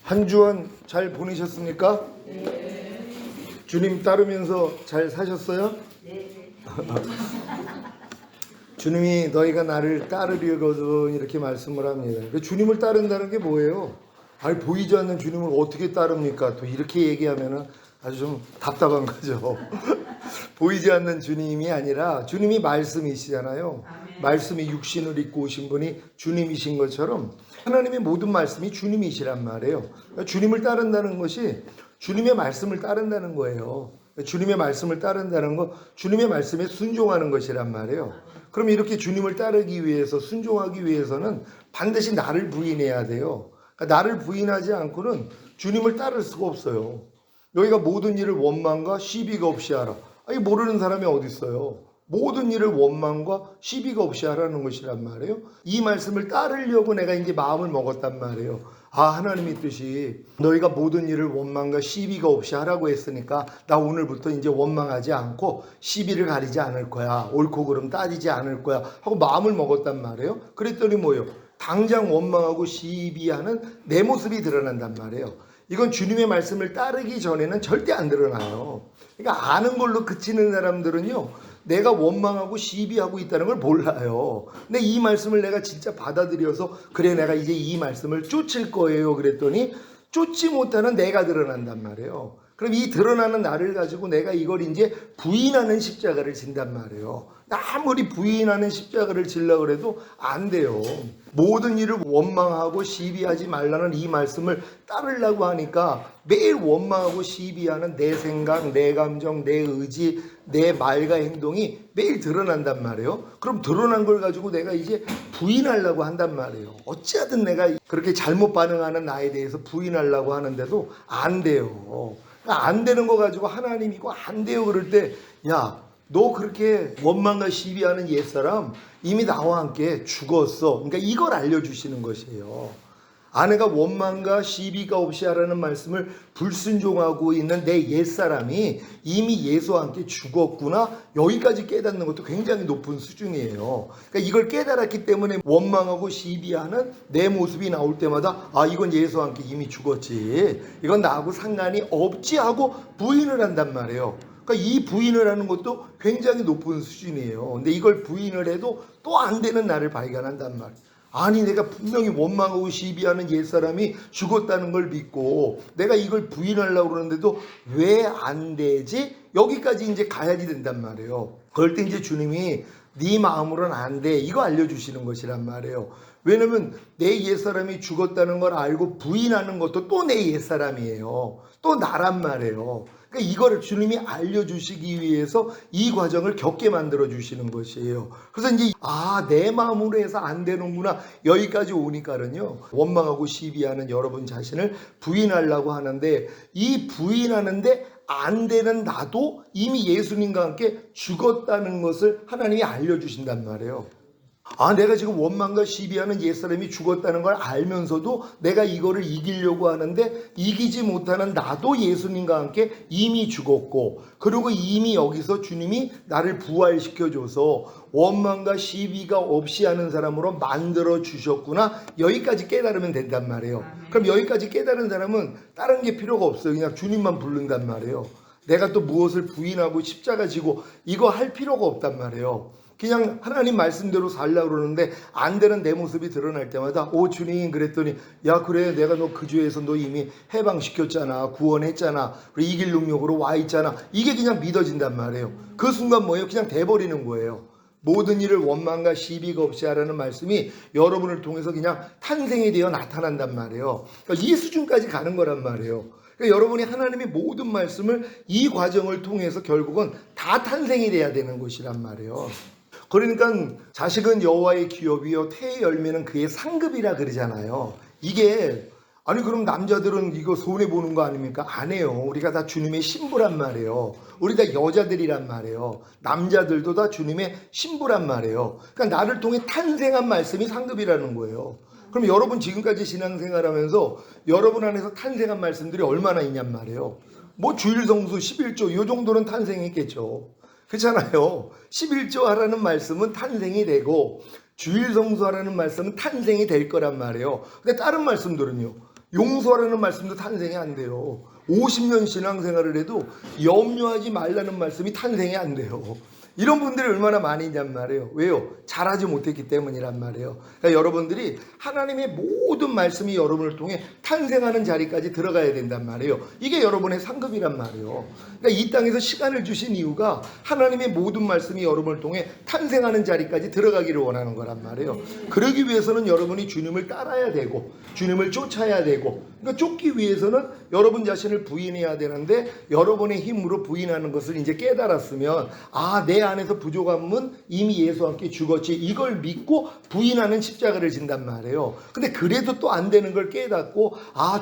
한 주간 잘 보내셨습니까? 네. 주님 따르면서 잘 사셨어요? 네. 주님이 너희가 나를 따르려거든 이렇게 말씀을 합니다. 주님을 따른다는 게 뭐예요? 아니, 보이지 않는 주님을 어떻게 따릅니까? 또 이렇게 얘기하면은 아주 좀 답답한 거죠. 보이지 않는 주님이 아니라 주님이 말씀이시잖아요. 아멘. 말씀이 육신을 입고 오신 분이 주님이신 것처럼 하나님의 모든 말씀이 주님이시란 말이에요. 그러니까 주님을 따른다는 것이 주님의 말씀을 따른다는 거예요. 주님의 말씀을 따른다는 거, 주님의 말씀에 순종하는 것이란 말이에요. 그럼 이렇게 주님을 따르기 위해서, 순종하기 위해서는 반드시 나를 부인해야 돼요. 그러니까 나를 부인하지 않고는 주님을 따를 수가 없어요. 너희가 모든 일을 원망과 시비가 없이 하라. 아니, 모르는 사람이 어디 있어요. 모든 일을 원망과 시비가 없이 하라는 것이란 말이에요. 이 말씀을 따르려고 내가 이제 마음을 먹었단 말이에요. 아, 하나님의 뜻이 너희가 모든 일을 원망과 시비가 없이 하라고 했으니까 나 오늘부터 이제 원망하지 않고 시비를 가리지 않을 거야. 옳고 그름 따지지 않을 거야 하고 마음을 먹었단 말이에요. 그랬더니 뭐예요? 당장 원망하고 시비하는 내 모습이 드러난단 말이에요. 이건 주님의 말씀을 따르기 전에는 절대 안 드러나요. 그러니까 아는 걸로 그치는 사람들은요, 내가 원망하고 시비하고 있다는 걸 몰라요. 근데 이 말씀을 내가 진짜 받아들여서 그래, 내가 이제 이 말씀을 쫓을 거예요 그랬더니 쫓지 못하는 내가 드러난단 말이에요. 그럼 이 드러나는 나를 가지고 내가 이걸 이제 부인하는 십자가를 진단 말이에요. 아무리 부인하는 십자가를 지려고 해도 안 돼요. 모든 일을 원망하고 시비하지 말라는 이 말씀을 따르려고 하니까 매일 원망하고 시비하는 내 생각, 내 감정, 내 의지, 내 말과 행동이 매일 드러난단 말이에요. 그럼 드러난 걸 가지고 내가 이제 부인하려고 한단 말이에요. 어찌하든 내가 그렇게 잘못 반응하는 나에 대해서 부인하려고 하는데도 안 돼요. 안 되는 거 가지고 하나님 이거 안 돼요 그럴 때, 야, 너 그렇게 원망과 시비하는 옛사람 이미 나와 함께 죽었어. 그러니까 이걸 알려주시는 것이에요. 아내가 원망과 시비가 없이 하라는 말씀을 불순종하고 있는 내 옛사람이 이미 예수와 함께 죽었구나, 여기까지 깨닫는 것도 굉장히 높은 수준이에요. 그러니까 이걸 깨달았기 때문에 원망하고 시비하는 내 모습이 나올 때마다 아, 이건 예수와 함께 이미 죽었지, 이건 나하고 상관이 없지 하고 부인을 한단 말이에요. 그러니까 이 부인을 하는 것도 굉장히 높은 수준이에요. 근데 이걸 부인을 해도 또 안 되는 나를 발견한단 말이에요. 아니, 내가 분명히 원망하고 시비하는 옛사람이 죽었다는 걸 믿고 내가 이걸 부인하려고 그러는데도 왜 안 되지? 여기까지 이제 가야지 된단 말이에요. 그럴 때 이제 주님이 네 마음으로는 안 돼, 이거 알려주시는 것이란 말이에요. 왜냐면 내 옛사람이 죽었다는 걸 알고 부인하는 것도 또 내 옛사람이에요. 또 나란 말이에요. 그러니까 이거를 주님이 알려주시기 위해서 이 과정을 겪게 만들어 주시는 것이에요. 그래서 이제 내 마음으로 해서 안 되는구나, 여기까지 오니까는요, 원망하고 시비하는 여러분 자신을 부인하려고 하는데 이 부인하는데 안 되는 나도 이미 예수님과 함께 죽었다는 것을 하나님이 알려주신단 말이에요. 내가 지금 원망과 시비하는 옛사람이 죽었다는 걸 알면서도 내가 이거를 이기려고 하는데 이기지 못하는 나도 예수님과 함께 이미 죽었고, 그리고 이미 여기서 주님이 나를 부활시켜줘서 원망과 시비가 없이 하는 사람으로 만들어 주셨구나, 여기까지 깨달으면 된단 말이에요. 그럼 여기까지 깨달은 사람은 다른 게 필요가 없어요. 그냥 주님만 부른단 말이에요. 내가 또 무엇을 부인하고 십자가 지고 이거 할 필요가 없단 말이에요. 그냥 하나님 말씀대로 살려고 그러는데 안 되는 내 모습이 드러날 때마다 오 주님, 그랬더니 야, 그래, 내가 너 그 죄에서 너 이미 해방시켰잖아, 구원했잖아, 그리고 이길 능력으로 와 있잖아, 이게 그냥 믿어진단 말이에요. 그 순간 뭐예요? 그냥 돼버리는 거예요. 모든 일을 원망과 시비가 없이 하라는 말씀이 여러분을 통해서 그냥 탄생이 되어 나타난단 말이에요. 그러니까 이 수준까지 가는 거란 말이에요. 그러니까 여러분이 하나님의 모든 말씀을 이 과정을 통해서 결국은 다 탄생이 돼야 되는 것이란 말이에요. 그러니까 자식은 여호와의 기업이요 태의 열매는 그의 상급이라 그러잖아요. 이게 아니, 그럼 남자들은 이거 손해보는 거 아닙니까? 안 해요. 우리가 다 주님의 신부란 말이에요. 우리 다 여자들이란 말이에요. 남자들도 다 주님의 신부란 말이에요. 그러니까 나를 통해 탄생한 말씀이 상급이라는 거예요. 그럼 여러분 지금까지 신앙생활하면서 여러분 안에서 탄생한 말씀들이 얼마나 있냔 말이에요. 뭐 주일성수 11조 이 정도는 탄생했겠죠. 그렇잖아요. 11조 하라는 말씀은 탄생이 되고 주일성수하라는 말씀은 탄생이 될 거란 말이에요. 근데 다른 말씀들은요, 용서하라는 말씀도 탄생이 안 돼요. 50년 신앙생활을 해도 염려하지 말라는 말씀이 탄생이 안 돼요. 이런 분들이 얼마나 많이 있냔 말이에요. 왜요? 잘하지 못했기 때문이란 말이에요. 그러니까 여러분들이 하나님의 모든 말씀이 여러분을 통해 탄생하는 자리까지 들어가야 된단 말이에요. 이게 여러분의 상급이란 말이에요. 그러니까 이 땅에서 시간을 주신 이유가 하나님의 모든 말씀이 여러분을 통해 탄생하는 자리까지 들어가기를 원하는 거란 말이에요. 그러기 위해서는 여러분이 주님을 따라야 되고 주님을 쫓아야 되고, 그러니까 쫓기 위해서는 여러분 자신을 부인해야 되는데, 여러분의 힘으로 부인하는 것을 이제 깨달았으면, 내 안에서 부족함은 이미 예수와 함께 죽었지, 이걸 믿고 부인하는 십자가를 진단 말이에요. 근데 그래도 또 안 되는 걸 깨닫고,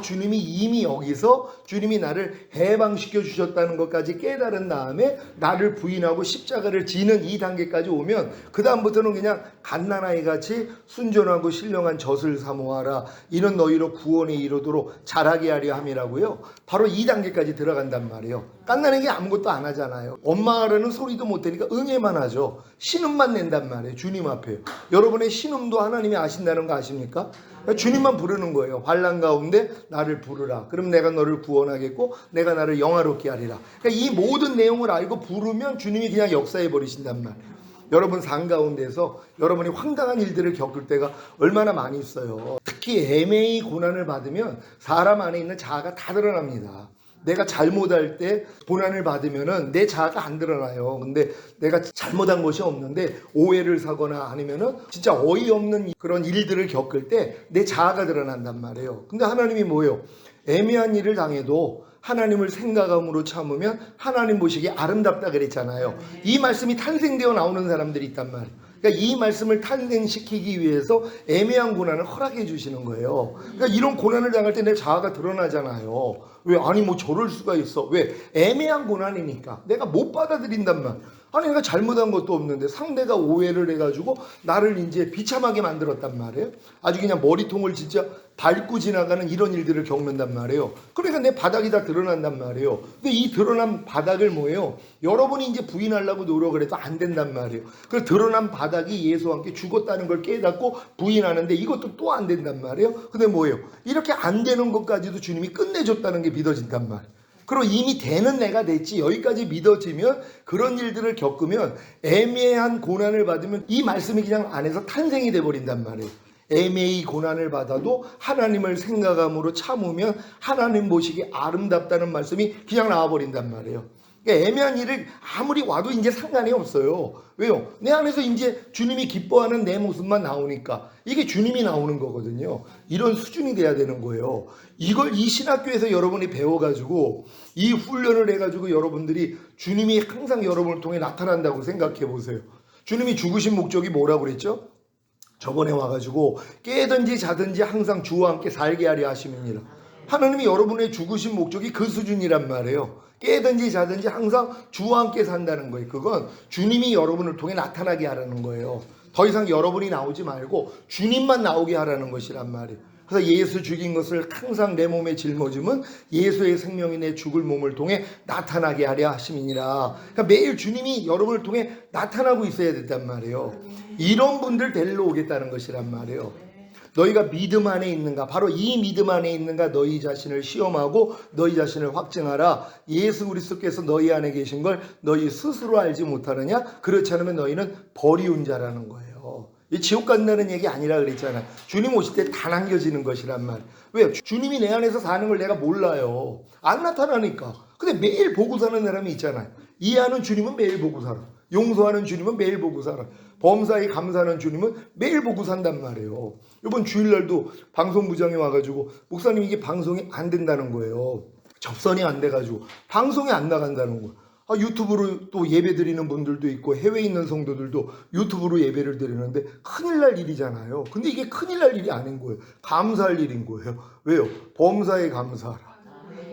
주님이 이미 여기서 주님이 나를 해방시켜 주셨다는 것까지 깨달은 다음에 나를 부인하고 십자가를 지는 이 단계까지 오면, 그 다음부터는 그냥 갓난아이 같이 순전하고 신령한 젖을 사모하라, 이는 너희로 구원에 이르도록 자라게 하려 함이라고요. 바로 이 단계까지 들어간단 말이에요. 갓난아이가 아무것도 안 하잖아요. 엄마라는 소리도 못 되니까 응애만 하죠. 신음만 낸단 말이에요. 주님 앞에. 여러분의 신음도 하나님이 아신다는 거 아십니까? 주님만 부르는 거예요. 환난 가운데 나를 부르라. 그럼 내가 너를 구원하겠고 내가 나를 영화롭게 하리라. 그러니까 이 모든 내용을 알고 부르면 주님이 그냥 역사해 버리신단 말이에요. 여러분 삶 가운데서 여러분이 황당한 일들을 겪을 때가 얼마나 많이 있어요. 특히 애매히 고난을 받으면 사람 안에 있는 자아가 다 드러납니다. 내가 잘못할 때 고난을 받으면은 내 자아가 안 드러나요. 근데 내가 잘못한 것이 없는데 오해를 사거나 아니면은 진짜 어이없는 그런 일들을 겪을 때 내 자아가 드러난단 말이에요. 근데 하나님이 뭐예요? 애매한 일을 당해도 하나님을 생각함으로 참으면 하나님 보시기에 아름답다 그랬잖아요. 이 말씀이 탄생되어 나오는 사람들이 있단 말이에요. 그러니까 이 말씀을 탄생시키기 위해서 애매한 고난을 허락해 주시는 거예요. 그러니까 이런 고난을 당할 때 내 자아가 드러나잖아요. 왜? 아니 뭐 저럴 수가 있어. 왜? 애매한 고난이니까. 내가 못 받아들인단 말. 아니 내가 잘못한 것도 없는데 상대가 오해를 해가지고 나를 이제 비참하게 만들었단 말이에요. 아주 그냥 머리통을 진짜 밟고 지나가는 이런 일들을 겪는단 말이에요. 그러니까 내 바닥이 다 드러난단 말이에요. 근데 이 드러난 바닥을 뭐예요? 여러분이 이제 부인하려고 노력을 해도 안 된단 말이에요. 그 드러난 바닥이 예수와 함께 죽었다는 걸 깨닫고 부인하는데 이것도 또 안 된단 말이에요. 근데 뭐예요? 이렇게 안 되는 것까지도 주님이 끝내줬다는 게 믿어진단 말이에요. 그리고 이미 되는 내가 됐지, 여기까지 믿어지면, 그런 일들을 겪으면, 애매한 고난을 받으면 이 말씀이 그냥 안에서 탄생이 돼버린단 말이에요. 애매히 고난을 받아도 하나님을 생각함으로 참으면 하나님 보시기에 아름답다는 말씀이 그냥 나와버린단 말이에요. 그러니까 애매한 일을 아무리 와도 이제 상관이 없어요. 왜요? 내 안에서 이제 주님이 기뻐하는 내 모습만 나오니까 이게 주님이 나오는 거거든요. 이런 수준이 돼야 되는 거예요. 이걸 이 신학교에서 여러분이 배워가지고 이 훈련을 해가지고 여러분들이 주님이 항상 여러분을 통해 나타난다고 생각해 보세요. 주님이 죽으신 목적이 뭐라고 그랬죠? 저번에 와가지고 깨든지 자든지 항상 주와 함께 살게 하려 하심이니라. 하나님이 여러분의 죽으신 목적이 그 수준이란 말이에요. 깨든지 자든지 항상 주와 함께 산다는 거예요. 그건 주님이 여러분을 통해 나타나게 하라는 거예요. 더 이상 여러분이 나오지 말고 주님만 나오게 하라는 것이란 말이에요. 그래서 예수 죽인 것을 항상 내 몸에 짊어지면 예수의 생명이 내 죽을 몸을 통해 나타나게 하려 하심이니라. 그러니까 매일 주님이 여러분을 통해 나타나고 있어야 된단 말이에요. 이런 분들 데리러 오겠다는 것이란 말이에요. 너희가 믿음 안에 있는가? 바로 이 믿음 안에 있는가? 너희 자신을 시험하고 너희 자신을 확증하라. 예수 그리스도께서 너희 안에 계신 걸 너희 스스로 알지 못하느냐? 그렇지 않으면 너희는 버리운 자라는 거예요. 이 지옥 간다는 얘기 아니라 그랬잖아요. 주님 오실 때 다 남겨지는 것이란 말. 왜요? 주님이 내 안에서 사는 걸 내가 몰라요. 안 나타나니까. 근데 매일 보고 사는 사람이 있잖아요. 이해하는 주님은 매일 보고 살아. 용서하는 주님은 매일 보고 살아. 범사에 감사하는 주님은 매일 보고 산단 말이에요. 이번 주일날도 방송부장이 와가지고 목사님 이게 방송이 안 된다는 거예요. 접선이 안 돼가지고 방송이 안 나간다는 거예요. 유튜브로 또 예배 드리는 분들도 있고 해외에 있는 성도들도 유튜브로 예배를 드리는데 큰일 날 일이잖아요. 근데 이게 큰일 날 일이 아닌 거예요. 감사할 일인 거예요. 왜요? 범사에 감사하라.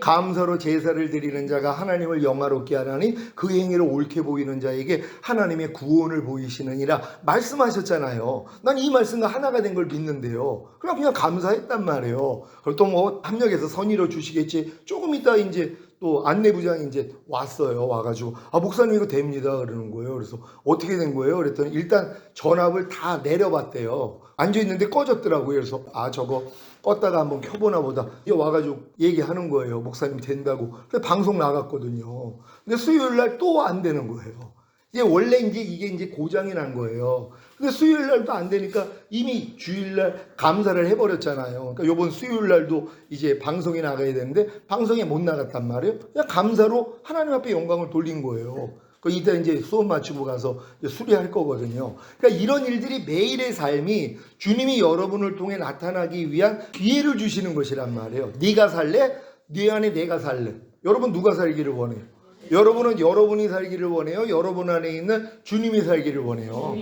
감사로 제사를 드리는 자가 하나님을 영화롭게 하나니 그 행위를 옳게 보이는 자에게 하나님의 구원을 보이시느니라 말씀하셨잖아요. 난 이 말씀과 하나가 된 걸 믿는데요. 그냥 감사했단 말이에요. 그리고 또 뭐 합력해서 선의로 주시겠지. 조금 이따 이제 또 안내부장이 이제 왔어요. 와가지고 목사님 이거 됩니다 그러는 거예요. 그래서 어떻게 된 거예요? 그랬더니 일단 전압을 다 내려봤대요. 앉아있는데 꺼졌더라고요. 그래서 저거 껐다가 한번 켜보나 보다. 이거 와가지고 얘기하는 거예요. 목사님 된다고. 그래서 방송 나갔거든요. 근데 수요일 날 또 안 되는 거예요. 이게 원래 이게 이제 고장이 난 거예요. 근데 수요일 날도 안 되니까 이미 주일 날 감사를 해버렸잖아요. 그러니까 요번 수요일 날도 이제 방송이 나가야 되는데 방송에 못 나갔단 말이에요. 그냥 감사로 하나님 앞에 영광을 돌린 거예요. 이따 이제 수업 마치고 가서 수리할 거거든요. 그러니까 이런 일들이 매일의 삶이 주님이 여러분을 통해 나타나기 위한 기회를 주시는 것이란 말이에요. 네가 살래? 네 안에 내가 살래? 여러분 누가 살기를 원해요? 여러분은 여러분이 살기를 원해요? 여러분 안에 있는 주님이 살기를 원해요?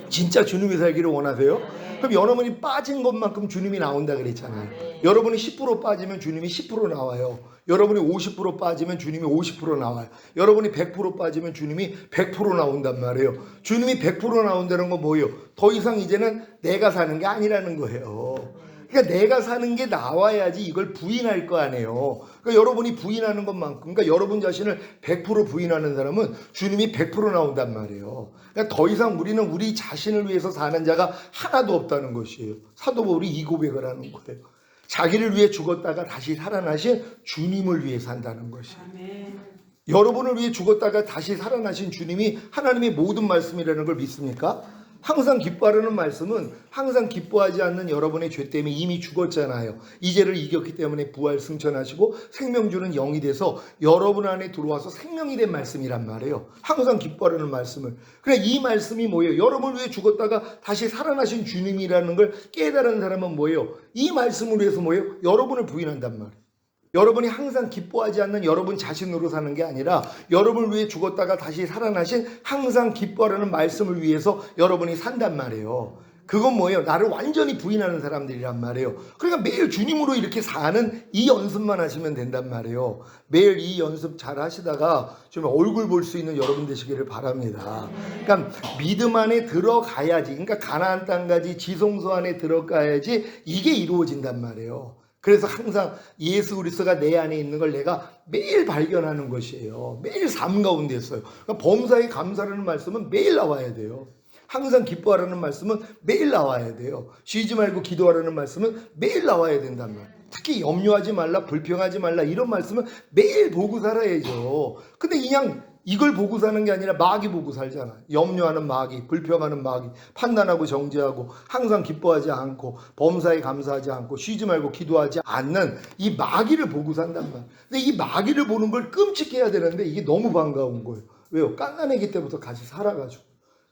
진짜 주님이 살기를 원하세요? 그럼 여러분이 빠진 것만큼 주님이 나온다 그랬잖아요. 여러분이 10% 빠지면 주님이 10% 나와요. 여러분이 50% 빠지면 주님이 50% 나와요. 여러분이 100% 빠지면 주님이 100% 나온단 말이에요. 주님이 100% 나온다는 건 뭐예요? 더 이상 이제는 내가 사는 게 아니라는 거예요. 그러니까 내가 사는 게 나와야지 이걸 부인할 거 아니에요. 그러니까 여러분이 부인하는 것만큼, 그러니까 여러분 자신을 100% 부인하는 사람은 주님이 100% 나온단 말이에요. 그러니까 더 이상 우리는 우리 자신을 위해서 사는 자가 하나도 없다는 것이에요. 사도 바울이 이 고백을 하는 거예요. 자기를 위해 죽었다가 다시 살아나신 주님을 위해 산다는 것이에요. 아멘. 여러분을 위해 죽었다가 다시 살아나신 주님이 하나님의 모든 말씀이라는 걸 믿습니까? 항상 기뻐하라는 말씀은 항상 기뻐하지 않는 여러분의 죄 때문에 이미 죽었잖아요. 이 죄를 이겼기 때문에 부활 승천하시고 생명 주는 영이 돼서 여러분 안에 들어와서 생명이 된 말씀이란 말이에요. 항상 기뻐하라는 말씀을. 그래 이 말씀이 뭐예요? 여러분을 위해 죽었다가 다시 살아나신 주님이라는 걸 깨달은 사람은 뭐예요? 이 말씀을 위해서 뭐예요? 여러분을 부인한단 말이에요. 여러분이 항상 기뻐하지 않는 여러분 자신으로 사는 게 아니라 여러분을 위해 죽었다가 다시 살아나신 항상 기뻐하라는 말씀을 위해서 여러분이 산단 말이에요. 그건 뭐예요? 나를 완전히 부인하는 사람들이란 말이에요. 그러니까 매일 주님으로 이렇게 사는 이 연습만 하시면 된단 말이에요. 매일 이 연습 잘 하시다가 좀 얼굴 볼 수 있는 여러분 되시기를 바랍니다. 그러니까 믿음 안에 들어가야지, 그러니까 가나안 땅까지 지성소 안에 들어가야지 이게 이루어진단 말이에요. 그래서 항상 예수 그리스도가 내 안에 있는 걸 내가 매일 발견하는 것이에요. 매일 삶 가운데 있어요. 그러니까 범사에 감사라는 말씀은 매일 나와야 돼요. 항상 기뻐하라는 말씀은 매일 나와야 돼요. 쉬지 말고 기도하라는 말씀은 매일 나와야 된단 말이에요. 특히 염려하지 말라, 불평하지 말라 이런 말씀은 매일 보고 살아야죠. 근데 그냥 이걸 보고 사는 게 아니라 마귀 보고 살잖아. 염려하는 마귀, 불평하는 마귀, 판단하고 정죄하고 항상 기뻐하지 않고 범사에 감사하지 않고 쉬지 말고 기도하지 않는 이 마귀를 보고 산단 말이야. 근데 이 마귀를 보는 걸 끔찍해야 되는데 이게 너무 반가운 거예요. 왜요? 갓난아기 때부터 같이 살아가지고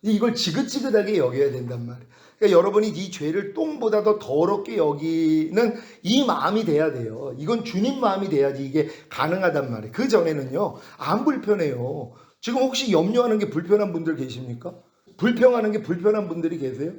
이걸 지긋지긋하게 여겨야 된단 말이에요. 그러니까 여러분이 이 죄를 똥보다 더 더럽게 여기는 이 마음이 돼야 돼요. 이건 주님 마음이 돼야지 이게 가능하단 말이에요. 그 전에는요 안 불편해요. 지금 혹시 염려하는 게 불편한 분들 계십니까? 불평하는 게 불편한 분들이 계세요?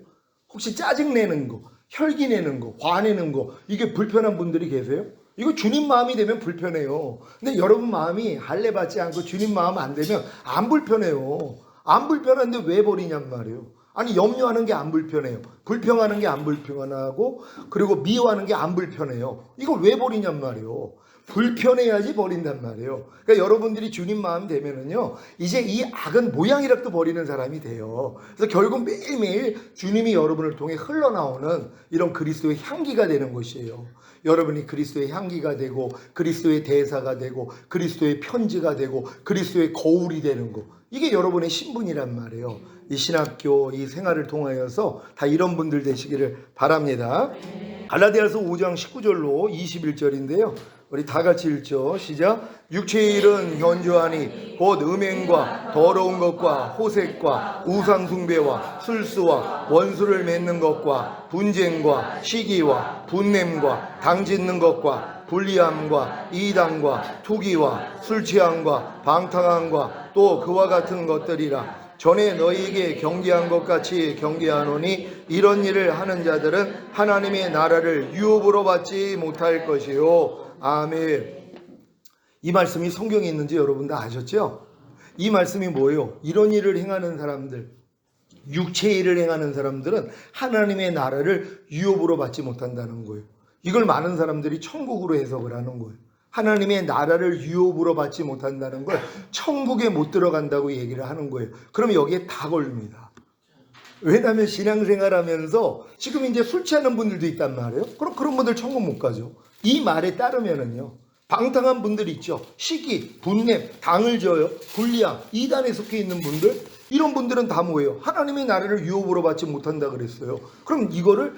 혹시 짜증내는 거, 혈기내는 거, 화내는 거 이게 불편한 분들이 계세요? 이거 주님 마음이 되면 불편해요. 근데 여러분 마음이 할례 받지 않고 주님 마음 안 되면 안 불편해요. 안 불편한데 왜 버리냔 말이에요. 아니 염려하는 게 안 불편해요. 불평하는 게 안 불편하고 그리고 미워하는 게 안 불편해요. 이걸 왜 버리냔 말이에요. 불편해야지 버린단 말이에요. 그러니까 여러분들이 주님 마음 되면은요 이제 이 악은 모양이라도 버리는 사람이 돼요. 그래서 결국 매일매일 주님이 여러분을 통해 흘러나오는 이런 그리스도의 향기가 되는 것이에요. 여러분이 그리스도의 향기가 되고 그리스도의 대사가 되고 그리스도의 편지가 되고 그리스도의 거울이 되는 거, 이게 여러분의 신분이란 말이에요. 이 신학교 이 생활을 통하여서 다 이런 분들 되시기를 바랍니다. 갈라디아서 5장 19절로 21절인데요. 우리 다 같이 읽죠. 시작. 육체의 일은 현저하니 곧 음행과 더러운 것과 호색과 우상숭배와 술수와 원수를 맺는 것과 분쟁과 시기와 분냄과 당짓는 것과 불리함과 이단과 투기와 술취함과 방탕함과 또 그와 같은 것들이라. 전에 너희에게 경계한 것 같이 경계하노니 이런 일을 하는 자들은 하나님의 나라를 유업으로 받지 못할 것이요. 아멘. 이 말씀이 성경에 있는지 여러분 다 아셨죠? 이 말씀이 뭐예요? 이런 일을 행하는 사람들, 육체의 일을 행하는 사람들은 하나님의 나라를 유업으로 받지 못한다는 거예요. 이걸 많은 사람들이 천국으로 해석을 하는 거예요. 하나님의 나라를 유업으로 받지 못한다는 걸 천국에 못 들어간다고 얘기를 하는 거예요. 그러면 여기에 다 걸립니다. 왜냐하면 신앙생활하면서 지금 이제 술 취하는 분들도 있단 말이에요. 그럼 그런 분들 천국 못 가죠. 이 말에 따르면은요, 방탕한 분들 있죠. 시기, 분냄, 당을 저어요, 불리함, 이단에 속해 있는 분들, 이런 분들은 다 뭐예요? 하나님의 나라를 유업으로 받지 못한다 그랬어요. 그럼 이거를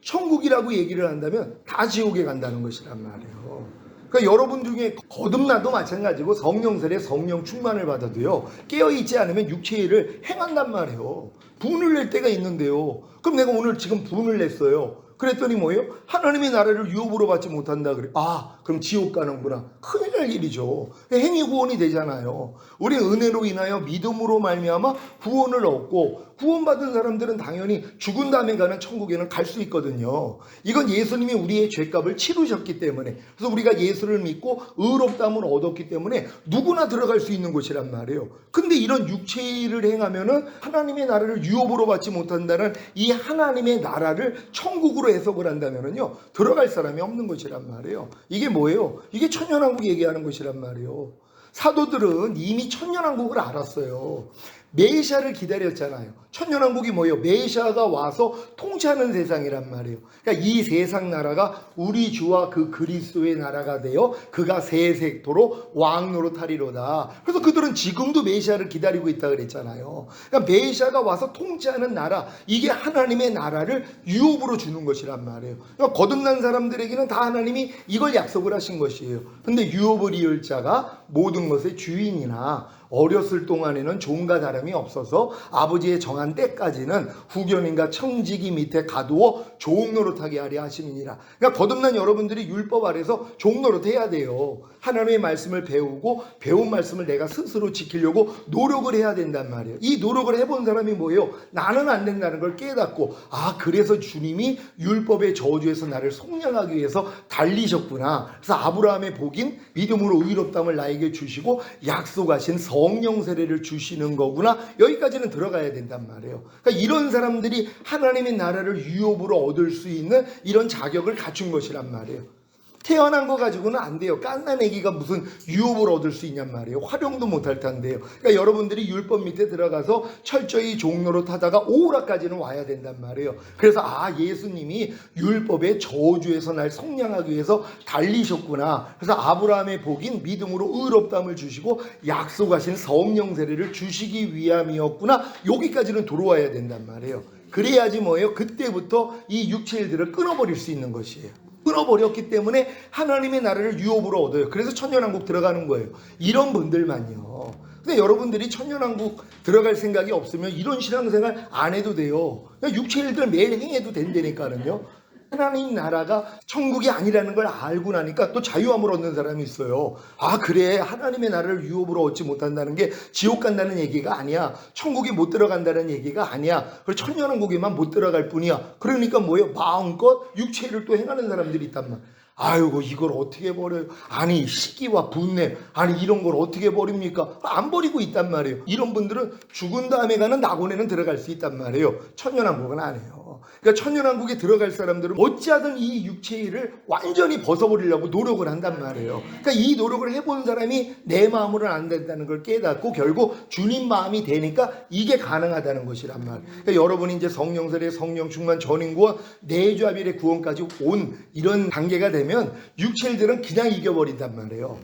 천국이라고 얘기를 한다면 다 지옥에 간다는 것이란 말이에요. 그러니까 여러분 중에 거듭나도 마찬가지고 성령세례 성령 충만을 받아도요, 깨어있지 않으면 육체의 일을 행한단 말이에요. 분을 낼 때가 있는데요. 그럼 내가 오늘 지금 분을 냈어요. 그랬더니 뭐예요? 하나님의 나라를 유업으로 받지 못한다 그래. 아, 그럼 지옥 가는구나. 큰일 날 일이죠. 행위 구원이 되잖아요. 우리 은혜로 인하여 믿음으로 말미암아 구원을 얻고, 구원받은 사람들은 당연히 죽은 다음에 가는 천국에는 갈 수 있거든요. 이건 예수님이 우리의 죄값을 치르셨기 때문에, 그래서 우리가 예수를 믿고 의롭다함을 얻었기 때문에 누구나 들어갈 수 있는 곳이란 말이에요. 근데 이런 육체의 일을 행하면은 하나님의 나라를 유업으로 받지 못한다는 이 하나님의 나라를 천국으로 해석을 한다면은요, 들어갈 사람이 없는 것이란 말이에요. 이게 뭐예요? 이게 천년왕국 얘기하는 것이란 말이에요. 사도들은 이미 천년왕국을 알았어요. 메시아를 기다렸잖아요. 천년왕국이 뭐예요? 메시아가 와서 통치하는 세상이란 말이에요. 그러니까 이 세상 나라가 우리 주와 그 그리스도의 나라가 되어 그가 세세토록 왕 노릇하리로다. 그래서 그들은 지금도 메시아를 기다리고 있다 그랬잖아요. 그러니까 메시아가 와서 통치하는 나라, 이게 하나님의 나라를 유업으로 주는 것이란 말이에요. 그러니까 거듭난 사람들에게는 다 하나님이 이걸 약속을 하신 것이에요. 근데 유업을 이을 자가 모든 것의 주인이나 어렸을 동안에는 종과 다름이 없어서 아버지의 정한 때까지는 후견인과 청지기 밑에 가두어 종 노릇하게 하려 하심이니라. 그러니까 거듭난 여러분들이 율법 아래서 종 노릇해야 돼요. 하나님의 말씀을 배우고 배운 말씀을 내가 스스로 지키려고 노력을 해야 된단 말이에요. 이 노력을 해본 사람이 뭐예요? 나는 안 된다는 걸 깨닫고, 아, 그래서 주님이 율법의 저주에서 나를 속량하기 위해서 달리셨구나. 그래서 아브라함의 복인 믿음으로 의롭다함을 나에게 주시고 약속하신 성령 세례를 주시는 거구나. 여기까지는 들어가야 된단 말이에요. 그러니까 이런 사람들이 하나님의 나라를 유업으로 얻을 수 있는 이런 자격을 갖춘 것이란 말이에요. 태어난 거 가지고는 안 돼요. 갓난 애기가 무슨 유업을 얻을 수 있냔 말이에요. 활용도 못할 텐데요. 그러니까 여러분들이 율법 밑에 들어가서 철저히 종로로 타다가 오라까지는 와야 된단 말이에요. 그래서 아, 예수님이 율법의 저주에서 날 속량하기 위해서 달리셨구나. 그래서 아브라함의 복인 믿음으로 의롭다함을 주시고 약속하신 성령 세례를 주시기 위함이었구나. 여기까지는 들어와야 된단 말이에요. 그래야지 뭐예요? 그때부터 이 육체일들을 끊어버릴 수 있는 것이에요. 끊어버렸기 때문에 하나님의 나라를 유업으로 얻어요. 그래서 천년왕국 들어가는 거예요. 이런 분들만요. 근데 여러분들이 천년왕국 들어갈 생각이 없으면 이런 신앙생활 안 해도 돼요. 그냥 육체일들 매일 행해도 된다니까는요. 하나님 나라가 천국이 아니라는 걸 알고 나니까 또 자유함을 얻는 사람이 있어요. 아, 그래, 하나님의 나라를 유업으로 얻지 못한다는 게 지옥 간다는 얘기가 아니야. 천국이 못 들어간다는 얘기가 아니야. 그리고 천년왕국에만 못 들어갈 뿐이야. 그러니까 뭐예요? 마음껏 육체를 또 행하는 사람들이 있단 말이야. 아이고, 이걸 어떻게 버려요? 아니, 시기와 분냄, 아니 이런 걸 어떻게 버립니까? 안 버리고 있단 말이에요. 이런 분들은 죽은 다음에 가는 낙원에는 들어갈 수 있단 말이에요. 천년왕국은 안 해요. 그러니까 천년왕국에 들어갈 사람들은 어찌하든 이 육체의 일을 완전히 벗어버리려고 노력을 한단 말이에요. 그러니까 이 노력을 해본 사람이 내 마음으로는 안 된다는 걸 깨닫고 결국 주님 마음이 되니까 이게 가능하다는 것이란 말이에요. 그러니까 여러분이 이제 성령 세례, 성령 충만, 전인 구원, 내주합일의 구원까지 온 이런 단계가 되면 육체일들은 그냥 이겨버린단 말이에요.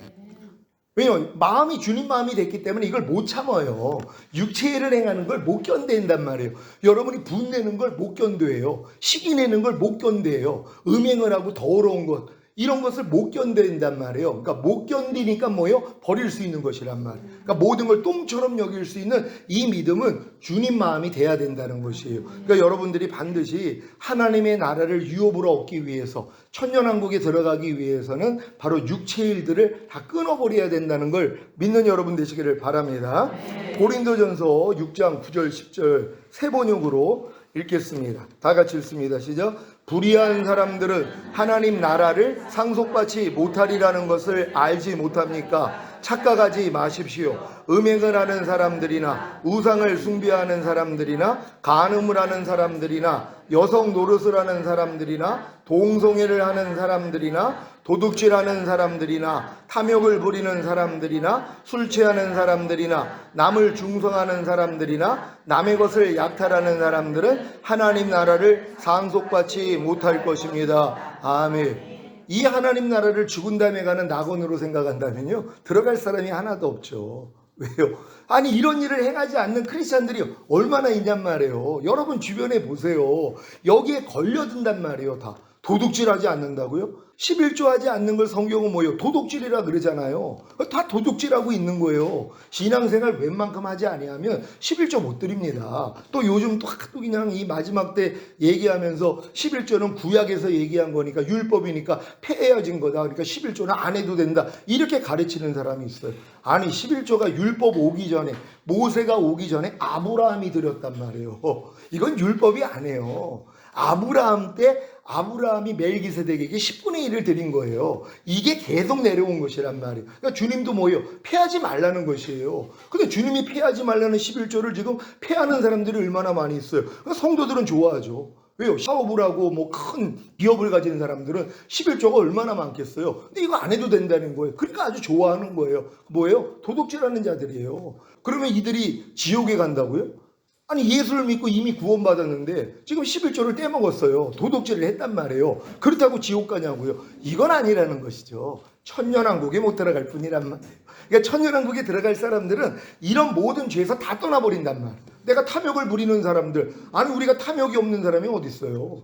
왜냐면 마음이 주님 마음이 됐기 때문에 이걸 못 참아요. 육체를 행하는 걸 못 견딘단 말이에요. 여러분이 분내는 걸 못 견뎌요. 시기 내는 걸 못 견뎌요. 음행을 하고 더러운 것, 이런 것을 못 견딘단 말이에요. 그러니까 못 견디니까 뭐예요? 버릴 수 있는 것이란 말이에요. 그러니까 모든 걸 똥처럼 여길 수 있는 이 믿음은 주님 마음이 돼야 된다는 것이에요. 그러니까 여러분들이 반드시 하나님의 나라를 유업으로 얻기 위해서, 천년왕국에 들어가기 위해서는 바로 육체의 일들을 다 끊어버려야 된다는 걸 믿는 여러분 되시기를 바랍니다. 고린도전서 6장 9절 10절 세 번역으로 읽겠습니다. 다 같이 읽습니다. 시작. 불의한 사람들은 하나님 나라를 상속받지 못하리라는 것을 알지 못합니까? 착각하지 마십시오. 음행을 하는 사람들이나 우상을 숭배하는 사람들이나 간음을 하는 사람들이나 여성 노릇을 하는 사람들이나 동성애를 하는 사람들이나 도둑질하는 사람들이나 탐욕을 부리는 사람들이나 술 취하는 사람들이나 남을 중성하는 사람들이나 남의 것을 약탈하는 사람들은 하나님 나라를 상속받지 못할 것입니다. 아멘. 이 하나님 나라를 죽은 다음에 가는 낙원으로 생각한다면요, 들어갈 사람이 하나도 없죠. 왜요? 아니, 이런 일을 행하지 않는 크리스찬들이 얼마나 있냔 말이에요. 여러분 주변에 보세요. 여기에 걸려든단 말이에요. 다 도둑질하지 않는다고요? 11조 하지 않는 걸 성경은 뭐예요? 도둑질이라 그러잖아요. 다 도둑질하고 있는 거예요. 신앙생활 웬만큼 하지 아니하면 11조 못 드립니다. 또 요즘 또 그냥 이 마지막 때 얘기하면서 11조는 구약에서 얘기한 거니까 율법이니까 폐해진 거다. 그러니까 11조는 안 해도 된다. 이렇게 가르치는 사람이 있어요. 아니, 11조가 율법 오기 전에, 모세가 오기 전에 아브라함이 드렸단 말이에요. 이건 율법이 아니에요. 아브라함 때 아브라함이 멜기세덱에게 10분의 1을 드린 거예요. 이게 계속 내려온 것이란 말이에요. 그러니까 주님도 뭐예요? 패하지 말라는 것이에요. 근데 주님이 패하지 말라는 11조를 지금 패하는 사람들이 얼마나 많이 있어요. 그러니까 성도들은 좋아하죠. 왜요? 사업을 하고 뭐 큰 기업을 가진 사람들은 11조가 얼마나 많겠어요. 근데 이거 안 해도 된다는 거예요. 그러니까 아주 좋아하는 거예요. 뭐예요? 도둑질하는 자들이에요. 그러면 이들이 지옥에 간다고요? 아니, 예수를 믿고 이미 구원받았는데 지금 11조를 떼먹었어요. 도둑질을 했단 말이에요. 그렇다고 지옥 가냐고요? 이건 아니라는 것이죠. 천년왕국에 못 들어갈 뿐이란 말이에요. 그러니까 천년왕국에 들어갈 사람들은 이런 모든 죄에서 다 떠나버린단 말이에요. 내가 탐욕을 부리는 사람들, 아니, 우리가 탐욕이 없는 사람이 어디 있어요?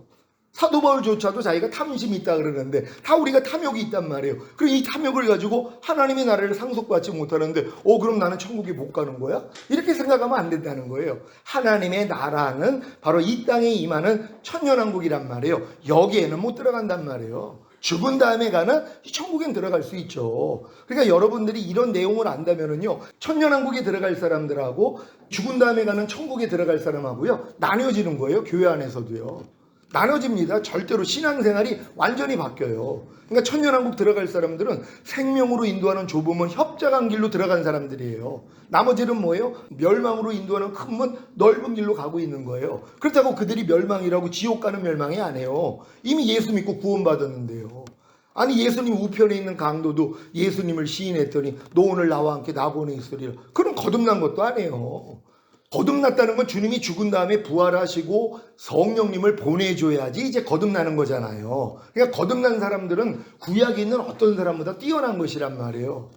사도 바울조차도 자기가 탐심이 있다 그러는데 다 우리가 탐욕이 있단 말이에요. 그리고 이 탐욕을 가지고 하나님의 나라를 상속받지 못하는데 그럼 나는 천국에 못 가는 거야? 이렇게 생각하면 안 된다는 거예요. 하나님의 나라는 바로 이 땅에 임하는 천년왕국이란 말이에요. 여기에는 못 들어간단 말이에요. 죽은 다음에 가는 천국엔 들어갈 수 있죠. 그러니까 여러분들이 이런 내용을 안다면은요, 천년왕국에 들어갈 사람들하고 죽은 다음에 가는 천국에 들어갈 사람하고요 나뉘어지는 거예요. 교회 안에서도요. 나눠집니다. 절대로 신앙생활이 완전히 바뀌어요. 그러니까 천년왕국 들어갈 사람들은 생명으로 인도하는 좁은 협착한 길로 들어간 사람들이에요. 나머지는 뭐예요? 멸망으로 인도하는 큰 문, 넓은 길로 가고 있는 거예요. 그렇다고 그들이 멸망이라고 지옥 가는 멸망이 아니에요. 이미 예수 믿고 구원받았는데요. 아니, 예수님 우편에 있는 강도도 예수님을 시인했더니 너 오늘 나와 함께 나고는 있으리라. 그럼 거듭난 것도 아니에요. 거듭났다는 건 주님이 죽은 다음에 부활하시고 성령님을 보내줘야지 이제 거듭나는 거잖아요. 그러니까 거듭난 사람들은 구약에 있는 어떤 사람보다 뛰어난 것이란 말이에요.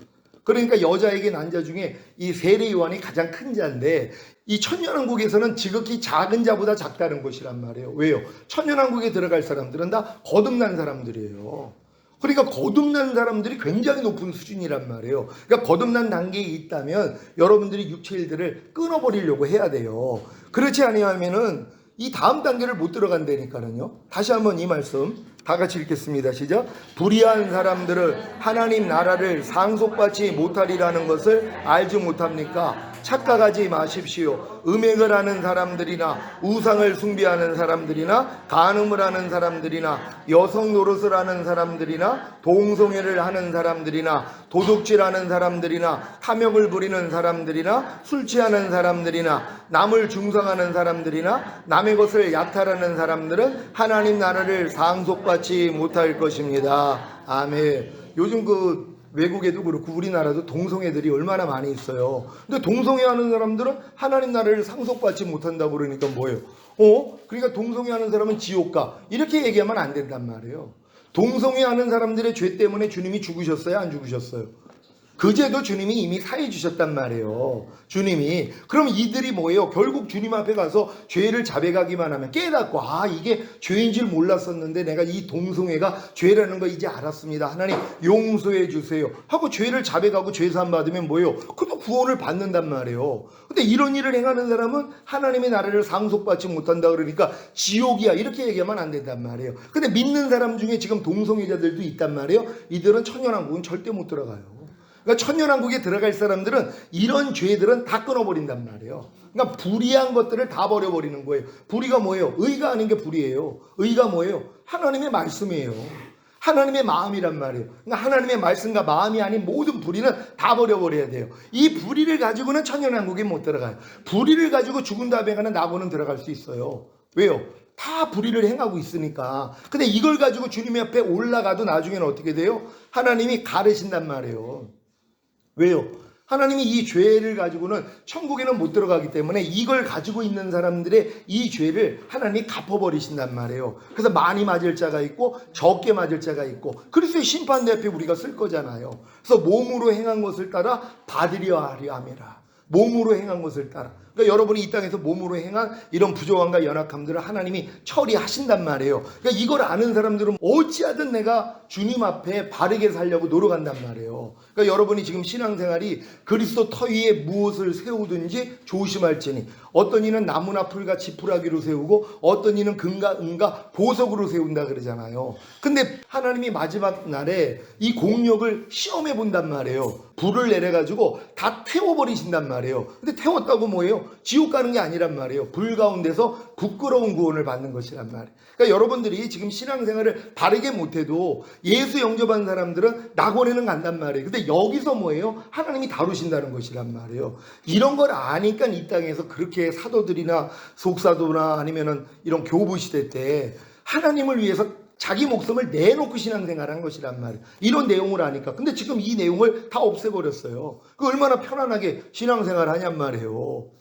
그러니까 여자에게 난 자 중에 이 세례 요한이 가장 큰 자인데 이 천년왕국에서는 지극히 작은 자보다 작다는 것이란 말이에요. 왜요? 천년왕국에 들어갈 사람들은 다 거듭난 사람들이에요. 그러니까 거듭난 사람들이 굉장히 높은 수준이란 말이에요. 그러니까 거듭난 단계에 있다면 여러분들이 육체 일들을 끊어버리려고 해야 돼요. 그렇지 아니하면은 이 다음 단계를 못 들어간다니까요. 다시 한번 이 말씀 다 같이 읽겠습니다. 시작. 불의한 사람들은 하나님 나라를 상속받지 못하리라는 것을 알지 못합니까? 착각하지 마십시오. 음행을 하는 사람들이나 우상을 숭배하는 사람들이나 간음을 하는 사람들이나 여성 노릇을 하는 사람들이나 동성애를 하는 사람들이나 도둑질하는 사람들이나 탐욕을 부리는 사람들이나 술 취하는 사람들이나 남을 중상하는 사람들이나 남의 것을 약탈하는 사람들은 하나님 나라를 상속받지 못할 것입니다. 아멘. 요즘 외국에도 그렇고 우리나라도 동성애들이 얼마나 많이 있어요. 근데 동성애하는 사람들은 하나님 나라를 상속받지 못한다고 그러니까 뭐예요? 그러니까 동성애하는 사람은 지옥 가. 이렇게 얘기하면 안 된단 말이에요. 동성애하는 사람들의 죄 때문에 주님이 죽으셨어요? 안 죽으셨어요? 그 죄도 주님이 이미 사해 주셨단 말이에요. 주님이. 그럼 이들이 뭐예요? 결국 주님 앞에 가서 죄를 자백하기만 하면 깨닫고 이게 죄인 줄 몰랐었는데 내가 이 동성애가 죄라는 거 이제 알았습니다. 하나님 용서해 주세요 하고 죄를 자백하고 죄사함 받으면 뭐예요? 그것도 구원을 받는단 말이에요. 근데 이런 일을 행하는 사람은 하나님의 나라를 상속받지 못한다 그러니까 지옥이야 이렇게 얘기하면 안 된단 말이에요. 근데 믿는 사람 중에 지금 동성애자들도 있단 말이에요. 이들은 천년왕국은 절대 못 들어가요. 그러니까 천년왕국에 들어갈 사람들은 이런 죄들은 다 끊어버린단 말이에요. 그러니까 불의한 것들을 다 버려버리는 거예요. 불의가 뭐예요? 의가 아닌 게 불의예요. 의가 뭐예요? 하나님의 말씀이에요. 하나님의 마음이란 말이에요. 그러니까 하나님의 말씀과 마음이 아닌 모든 불의는 다 버려버려야 돼요. 이 불의를 가지고는 천년왕국에 못 들어가요. 불의를 가지고 죽은 다음에 가는 낙원은 들어갈 수 있어요. 왜요? 다 불의를 행하고 있으니까. 근데 이걸 가지고 주님 앞에 올라가도 나중에는 어떻게 돼요? 하나님이 가르신단 말이에요. 왜요? 하나님이 이 죄를 가지고는 천국에는 못 들어가기 때문에 이걸 가지고 있는 사람들의 이 죄를 하나님이 갚아버리신단 말이에요. 그래서 많이 맞을 자가 있고 적게 맞을 자가 있고, 그리스도의 심판대 앞에 우리가 쓸 거잖아요. 그래서 몸으로 행한 것을 따라 받으려 하려 함이라. 몸으로 행한 것을 따라. 그러니까 여러분이 이 땅에서 몸으로 행한 이런 부족함과 연약함들을 하나님이 처리하신단 말이에요. 그러니까 이걸 아는 사람들은 어찌하든 내가 주님 앞에 바르게 살려고 노력한단 말이에요. 그러니까 여러분이 지금 신앙생활이 그리스도 터 위에 무엇을 세우든지 조심할지니, 어떤 이는 나무나 풀과 지푸라기로 세우고 어떤 이는 금과 은과 보석으로 세운다 그러잖아요. 근데 하나님이 마지막 날에 이 공력을 시험해 본단 말이에요. 불을 내려가지고 다 태워버리신단 말이에요. 근데 태웠다고 뭐예요? 지옥 가는 게 아니란 말이에요. 불 가운데서 부끄러운 구원을 받는 것이란 말이에요. 그러니까 여러분들이 지금 신앙생활을 바르게 못해도 예수 영접한 사람들은 낙원에는 간단 말이에요. 근데 여기서 뭐예요? 하나님이 다루신다는 것이란 말이에요. 이런 걸 아니까 이 땅에서 그렇게 사도들이나 속사도나 아니면은 이런 교부 시대 때 하나님을 위해서 자기 목숨을 내놓고 신앙생활한 것이란 말이에요. 이런 내용을 아니까. 근데 지금 이 내용을 다 없애버렸어요. 그 얼마나 편안하게 신앙생활 하냔 말이에요.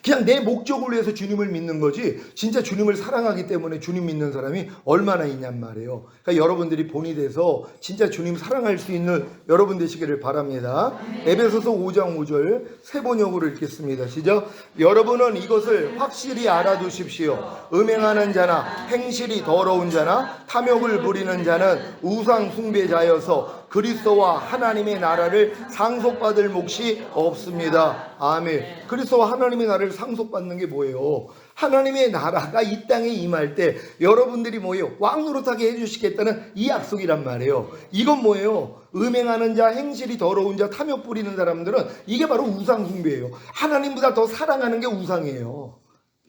그냥 내 목적을 위해서 주님을 믿는 거지, 진짜 주님을 사랑하기 때문에 주님 믿는 사람이 얼마나 있냔 말이에요. 그러니까 여러분들이 본이 돼서 진짜 주님 사랑할 수 있는 여러분 되시기를 바랍니다. 에베소서 5장 5절 세 번역으로 읽겠습니다. 시작. 여러분은 이것을 확실히 알아두십시오. 음행하는 자나 행실이 더러운 자나 탐욕을 부리는 자는 우상 숭배자여서 그리스도와 하나님의 나라를 상속받을 몫이 없습니다. 아멘. 그리스도와 하나님의 나라를 상속받는 게 뭐예요? 하나님의 나라가 이 땅에 임할 때 여러분들이 뭐예요? 왕노릇하게 해주시겠다는 이 약속이란 말이에요. 이건 뭐예요? 음행하는 자, 행실이 더러운 자, 탐욕 부리는 사람들은 이게 바로 우상 숭배예요. 하나님보다 더 사랑하는 게 우상이에요.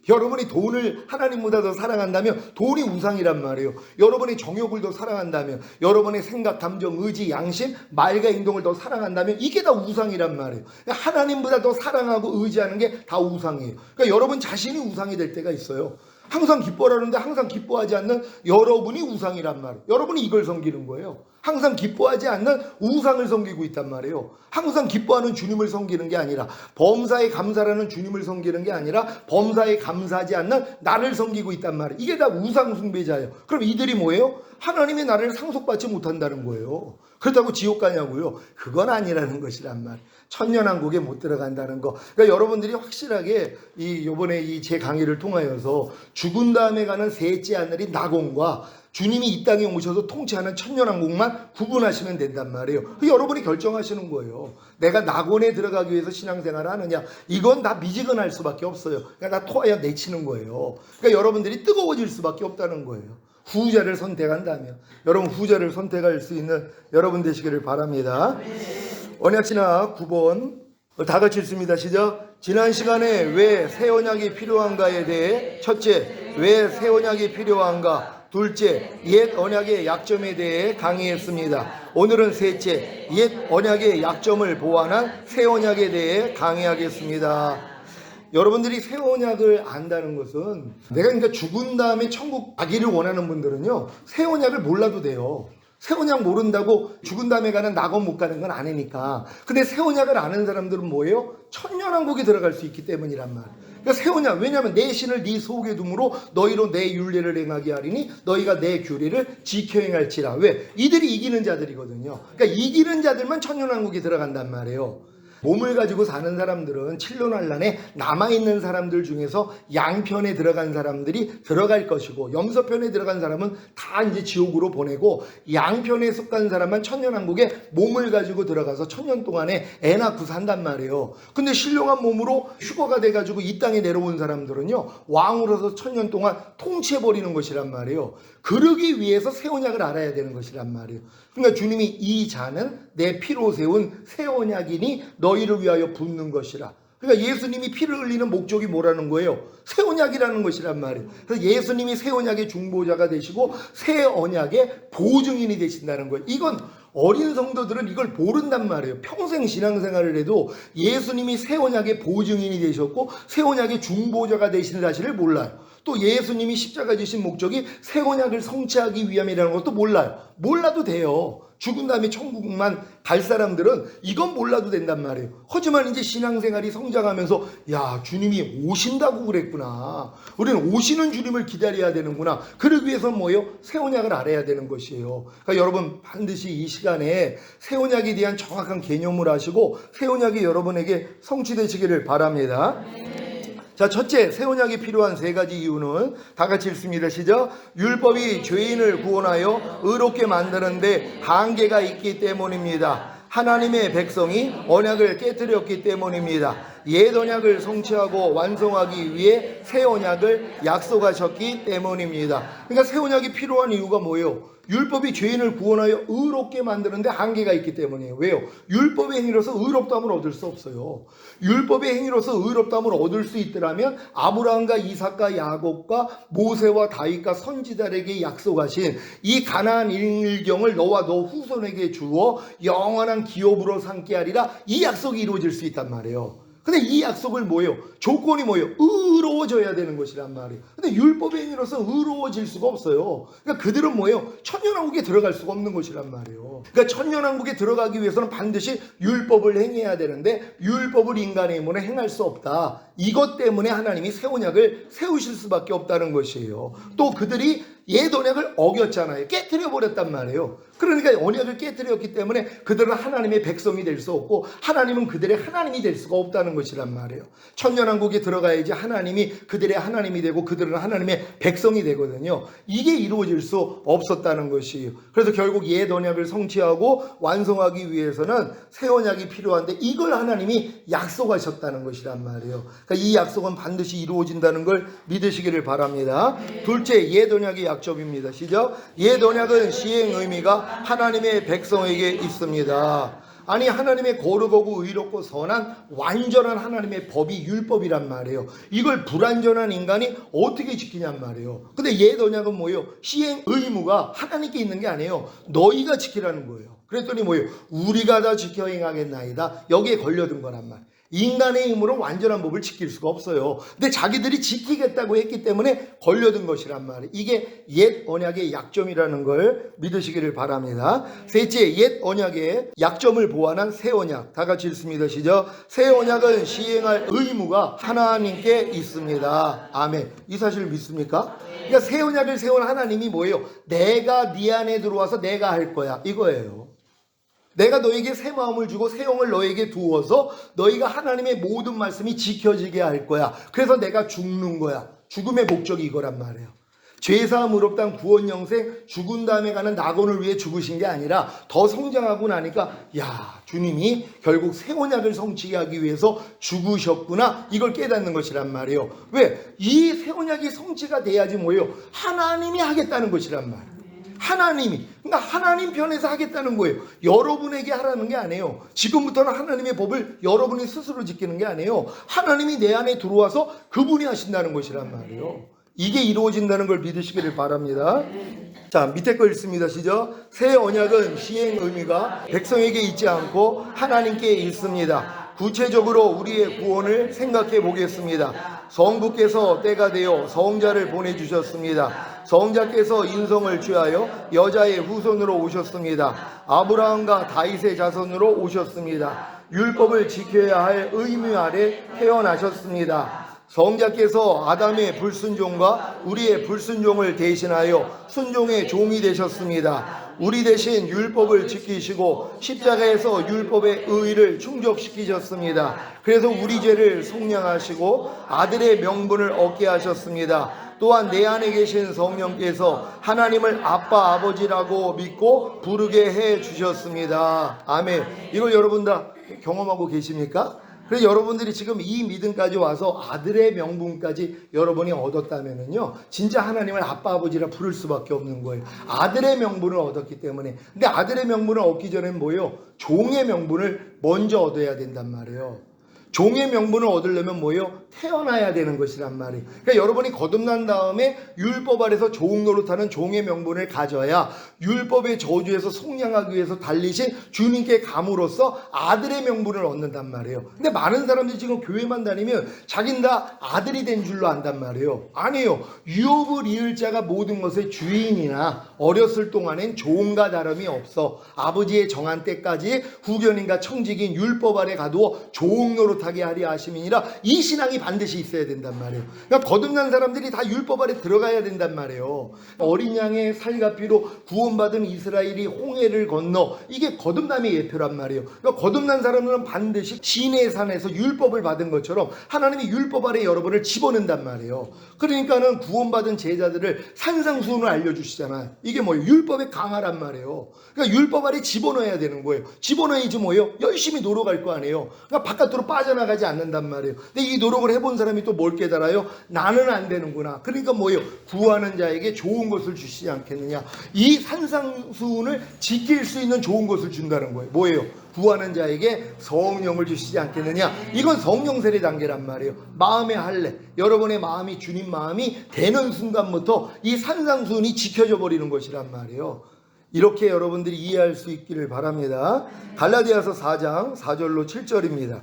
여러분이 돈을 하나님보다 더 사랑한다면 돈이 우상이란 말이에요. 여러분이 정욕을 더 사랑한다면, 여러분의 생각, 감정, 의지, 양심, 말과 행동을 더 사랑한다면 이게 다 우상이란 말이에요. 그러니까 하나님보다 더 사랑하고 의지하는 게 다 우상이에요. 그러니까 여러분 자신이 우상이 될 때가 있어요. 항상 기뻐하는데 항상 기뻐하지 않는 여러분이 우상이란 말이에요. 여러분이 이걸 섬기는 거예요. 항상 기뻐하지 않는 우상을 섬기고 있단 말이에요. 항상 기뻐하는 주님을 섬기는 게 아니라, 범사에 감사라는 주님을 섬기는 게 아니라 범사에 감사하지 않는 나를 섬기고 있단 말이에요. 이게 다 우상 숭배자예요. 그럼 이들이 뭐예요? 하나님의 나라를 상속받지 못한다는 거예요. 그렇다고 지옥 가냐고요? 그건 아니라는 것이란 말이에요. 천년왕국에 못 들어간다는 거. 그러니까 여러분들이 확실하게 요번에 이 제 강의를 통하여서 죽은 다음에 가는 셋째 하늘인 낙원과 주님이 이 땅에 오셔서 통치하는 천년왕국만 구분하시면 된단 말이에요. 여러분이 결정하시는 거예요. 내가 낙원에 들어가기 위해서 신앙생활을 하느냐, 이건 다 미지근할 수밖에 없어요. 그러니까 다 토하여 내치는 거예요. 그러니까 여러분들이 뜨거워질 수밖에 없다는 거예요. 후자를 선택한다면, 여러분 후자를 선택할 수 있는 여러분 되시기를 바랍니다. 언약신학 9번 다 같이 읽습니다. 시작. 지난 시간에 왜 새 언약이 필요한가에 대해, 첫째, 왜 새 언약이 필요한가, 둘째, 옛 언약의 약점에 대해 강의했습니다. 오늘은 셋째, 옛 언약의 약점을 보완한 새 언약에 대해 강의하겠습니다. 여러분들이 새 언약을 안다는 것은, 내가 그러니까 죽은 다음에 천국 가기를 원하는 분들은요, 새 언약을 몰라도 돼요. 새 언약 모른다고 죽은 다음에 가는 낙원 못 가는 건 아니니까. 근데 새 언약을 아는 사람들은 뭐예요? 천년왕국에 들어갈 수 있기 때문이란 말이에요. 그러니까 새 언약, 왜냐하면 내 신을 네 속에 둠으로 너희로 내 율례를 행하게 하리니 너희가 내 규례를 지켜 행할지라. 왜? 이들이 이기는 자들이거든요. 그러니까 이기는 자들만 천년왕국에 들어간단 말이에요. 몸을 가지고 사는 사람들은 칠론환란에 남아있는 사람들 중에서 양편에 들어간 사람들이 들어갈 것이고, 염소편에 들어간 사람은 다 이제 지옥으로 보내고, 양편에 속한 사람만 천년왕국에 몸을 가지고 들어가서 천년 동안에 애 낳고 산단 말이에요. 근데 신령한 몸으로 휴거가 돼가지고 이 땅에 내려온 사람들은요, 왕으로서 천년 동안 통치해버리는 것이란 말이에요. 그러기 위해서 새 언약을 알아야 되는 것이란 말이에요. 그러니까 주님이 이 자는 내 피로 세운 새 언약이니 너희를 위하여 붓는 것이라. 그러니까 예수님이 피를 흘리는 목적이 뭐라는 거예요? 새 언약이라는 것이란 말이에요. 그래서 예수님이 새 언약의 중보자가 되시고 새 언약의 보증인이 되신다는 거예요. 이건 어린 성도들은 이걸 모른단 말이에요. 평생 신앙생활을 해도 예수님이 새 언약의 보증인이 되셨고 새 언약의 중보자가 되시는 사실을 몰라요. 또 예수님이 십자가 지신 목적이 새 언약을 성취하기 위함이라는 것도 몰라요. 몰라도 돼요. 죽은 다음에 천국만 갈 사람들은 이건 몰라도 된단 말이에요. 하지만 이제 신앙생활이 성장하면서 야, 주님이 오신다고 그랬구나. 우리는 오시는 주님을 기다려야 되는구나. 그러기 위해서는 뭐예요? 새 언약을 알아야 되는 것이에요. 그러니까 여러분 반드시 이 시간에 새 언약에 대한 정확한 개념을 하시고 새 언약이 여러분에게 성취되시기를 바랍니다. 자, 첫째, 새 언약이 필요한 세 가지 이유는 다 같이 읽습니다. 시작. 율법이 죄인을 구원하여 의롭게 만드는데 한계가 있기 때문입니다. 하나님의 백성이 언약을 깨뜨렸기 때문입니다. 옛 언약을 성취하고 완성하기 위해 새 언약을 약속하셨기 때문입니다. 그러니까 새 언약이 필요한 이유가 뭐예요? 율법이 죄인을 구원하여 의롭게 만드는데 한계가 있기 때문이에요. 왜요? 율법의 행위로서 의롭다함을 얻을 수 없어요. 율법의 행위로서 의롭다함을 얻을 수 있더라면 아브라함과 이삭과 야곱과 모세와 다윗과 선지자들에게 약속하신 이 가나안 일경을 너와 너 후손에게 주어 영원한 기업으로 삼게 하리라, 이 약속이 이루어질 수 있단 말이에요. 근데 이 약속을 뭐예요? 조건이 뭐예요? 의로워져야 되는 것이란 말이에요. 근데 율법의 행위로서 의로워질 수가 없어요. 그러니까 그들은 뭐예요? 천년왕국에 들어갈 수가 없는 것이란 말이에요. 그러니까 천년왕국에 들어가기 위해서는 반드시 율법을 행해야 되는데 율법을 인간의 힘으로 행할 수 없다. 이것 때문에 하나님이 새 언약을 세우실 수밖에 없다는 것이에요. 또 그들이 옛 언약을 어겼잖아요. 깨트려 버렸단 말이에요. 그러니까 언약을 깨트렸기 때문에 그들은 하나님의 백성이 될 수 없고 하나님은 그들의 하나님이 될 수가 없다는 것이란 말이에요. 천년왕국에 들어가야지 하나님이 그들의 하나님이 되고 그들은 하나님의 백성이 되거든요. 이게 이루어질 수 없었다는 것이에요. 그래서 결국 옛 언약을 성취하고 완성하기 위해서는 새 언약이 필요한데 이걸 하나님이 약속하셨다는 것이란 말이에요. 그러니까 이 약속은 반드시 이루어진다는 걸 믿으시기를 바랍니다. 둘째, 옛 언약의 약점입니다. 시작. 옛 언약은 시행 의미가 하나님의 백성에게 있습니다. 아니, 하나님의 거룩하고 의롭고 선한 완전한 하나님의 법이 율법이란 말이에요. 이걸 불완전한 인간이 어떻게 지키냔 말이에요. 근데 옛 언약은 뭐예요? 시행 의무가 하나님께 있는 게 아니에요. 너희가 지키라는 거예요. 그랬더니 뭐예요? 우리가 다 지켜 행하겠나이다. 여기에 걸려든 거란 말이에요. 인간의 힘으로 완전한 법을 지킬 수가 없어요. 근데 자기들이 지키겠다고 했기 때문에 걸려든 것이란 말이에요. 이게 옛 언약의 약점이라는 걸 믿으시기를 바랍니다. 셋째, 옛 언약의 약점을 보완한 새 언약. 다 같이 읽습니다. 시작. 새 언약은 시행할 의무가 하나님께 있습니다. 아멘. 이 사실을 믿습니까? 그러니까 새 언약을 세운 하나님이 뭐예요? 내가 네 안에 들어와서 내가 할 거야, 이거예요. 내가 너에게 새 마음을 주고 새 영을 너에게 두어서 너희가 하나님의 모든 말씀이 지켜지게 할 거야. 그래서 내가 죽는 거야. 죽음의 목적이 이거란 말이에요. 죄사함 의롭다는 구원 영생, 죽은 다음에 가는 낙원을 위해 죽으신 게 아니라 더 성장하고 나니까 야, 주님이 결국 새 언약을 성취하기 위해서 죽으셨구나, 이걸 깨닫는 것이란 말이에요. 왜? 이 새 언약이 성취가 돼야지 뭐예요? 하나님이 하겠다는 것이란 말이에요. 하나님이, 그러니까 하나님 편에서 하겠다는 거예요. 여러분에게 하라는 게 아니에요. 지금부터는 하나님의 법을 여러분이 스스로 지키는 게 아니에요. 하나님이 내 안에 들어와서 그분이 하신다는 것이란 말이에요. 이게 이루어진다는 걸 믿으시기를 바랍니다. 자, 밑에 거 읽습니다. 시작. 새 언약은 시행 의미가 백성에게 있지 않고 하나님께 있습니다. 구체적으로 우리의 구원을 생각해 보겠습니다. 성부께서 때가 되어 성자를 보내주셨습니다. 성자께서 인성을 취하여 여자의 후손으로 오셨습니다. 아브라함과 다윗의 자손으로 오셨습니다. 율법을 지켜야 할 의무 아래 태어나셨습니다. 성자께서 아담의 불순종과 우리의 불순종을 대신하여 순종의 종이 되셨습니다. 우리 대신 율법을 지키시고 십자가에서 율법의 의의를 충족시키셨습니다. 그래서 우리 죄를 속량하시고 아들의 명분을 얻게 하셨습니다. 또한 내 안에 계신 성령께서 하나님을 아빠 아버지라고 믿고 부르게 해 주셨습니다. 아멘. 이걸 여러분 다 경험하고 계십니까? 그래서 여러분들이 지금 이 믿음까지 와서 아들의 명분까지 여러분이 얻었다면은요, 진짜 하나님을 아빠 아버지라 부를 수밖에 없는 거예요. 아들의 명분을 얻었기 때문에. 근데 아들의 명분을 얻기 전에는 뭐예요? 종의 명분을 먼저 얻어야 된단 말이에요. 종의 명분을 얻으려면 뭐예요? 태어나야 되는 것이란 말이에요. 그러니까 여러분이 거듭난 다음에 율법 아래서 종노릇하는 종의 명분을 가져야 율법의 저주에서 속량하기 위해서 달리신 주님께 감으로써 아들의 명분을 얻는단 말이에요. 근데 많은 사람들이 지금 교회만 다니면 자기는 다 아들이 된 줄로 안단 말이에요. 아니에요. 유업을 이을 자가 모든 것의 주인이나 어렸을 동안엔 종과 다름이 없어. 아버지의 정한 때까지 후견인과 청직인 율법 아래 가두어 종 노릇하게 하려 하심이니라. 이 신앙이 반드시 있어야 된단 말이에요. 그러니까 거듭난 사람들이 다 율법 아래 들어가야 된단 말이에요. 어린 양의 살과 피로 구원받은 이스라엘이 홍해를 건너, 이게 거듭남의 예표란 말이에요. 그러니까 거듭난 사람들은 반드시 시내의 산에서 율법을 받은 것처럼 하나님이 율법 아래 여러분을 집어넣는단 말이에요. 그러니까는 구원받은 제자들을 산상수훈을 알려주시잖아요. 이게 뭐예요? 율법의 강화란 말이에요. 그러니까 율법 아래 집어넣어야 되는 거예요. 집어넣어야지 뭐예요? 열심히 노력할 거 아니에요. 그러니까 바깥으로 빠져나가지 않는단 말이에요. 근데 이 노력을 해본 사람이 또 뭘 깨달아요? 나는 안 되는구나. 그러니까 뭐예요? 구하는 자에게 좋은 것을 주시지 않겠느냐. 이 산상수훈을 지킬 수 있는 좋은 것을 준다는 거예요. 뭐예요? 구하는 자에게 성령을 주시지 않겠느냐. 이건 성령 세례 단계란 말이에요. 마음의 할례, 여러분의 마음이 주님 마음이 되는 순간부터 이 산상수훈이 지켜져 버리는 것이란 말이에요. 이렇게 여러분들이 이해할 수 있기를 바랍니다. 갈라디아서 4장 4절로 7절입니다.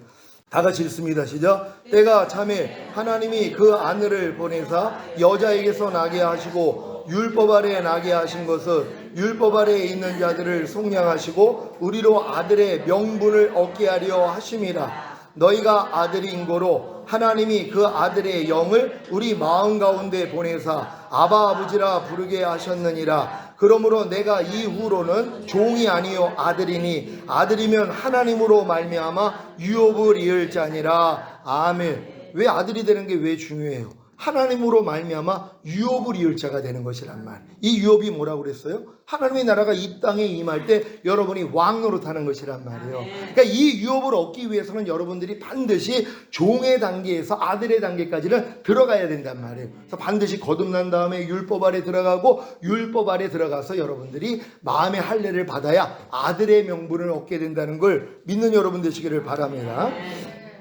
다 같이 읽습니다. 시작. 때가 차매 하나님이 그 아들을 보내사 여자에게서 나게 하시고 율법 아래에 나게 하신 것은 율법 아래에 있는 자들을 속량하시고 우리로 아들의 명분을 얻게 하려 하심이라. 너희가 아들인 고로 하나님이 그 아들의 영을 우리 마음 가운데 보내사 아바 아버지라 부르게 하셨느니라. 그러므로 내가 이후로는 종이 아니요 아들이니 아들이면 하나님으로 말미암아 유업을 이을 자니라. 아멘. 왜 아들이 되는 게 왜 중요해요? 하나님으로 말미암아 유업을 이을 자가 되는 것이란 말. 이 유업이 뭐라고 그랬어요? 하나님의 나라가 이 땅에 임할 때 여러분이 왕 노릇하는 것이란 말이에요. 그러니까 이 유업을 얻기 위해서는 여러분들이 반드시 종의 단계에서 아들의 단계까지는 들어가야 된단 말이에요. 그래서 반드시 거듭난 다음에 율법 아래 들어가고 율법 아래 들어가서 여러분들이 마음의 할례를 받아야 아들의 명분을 얻게 된다는 걸 믿는 여러분 되시기를 바랍니다.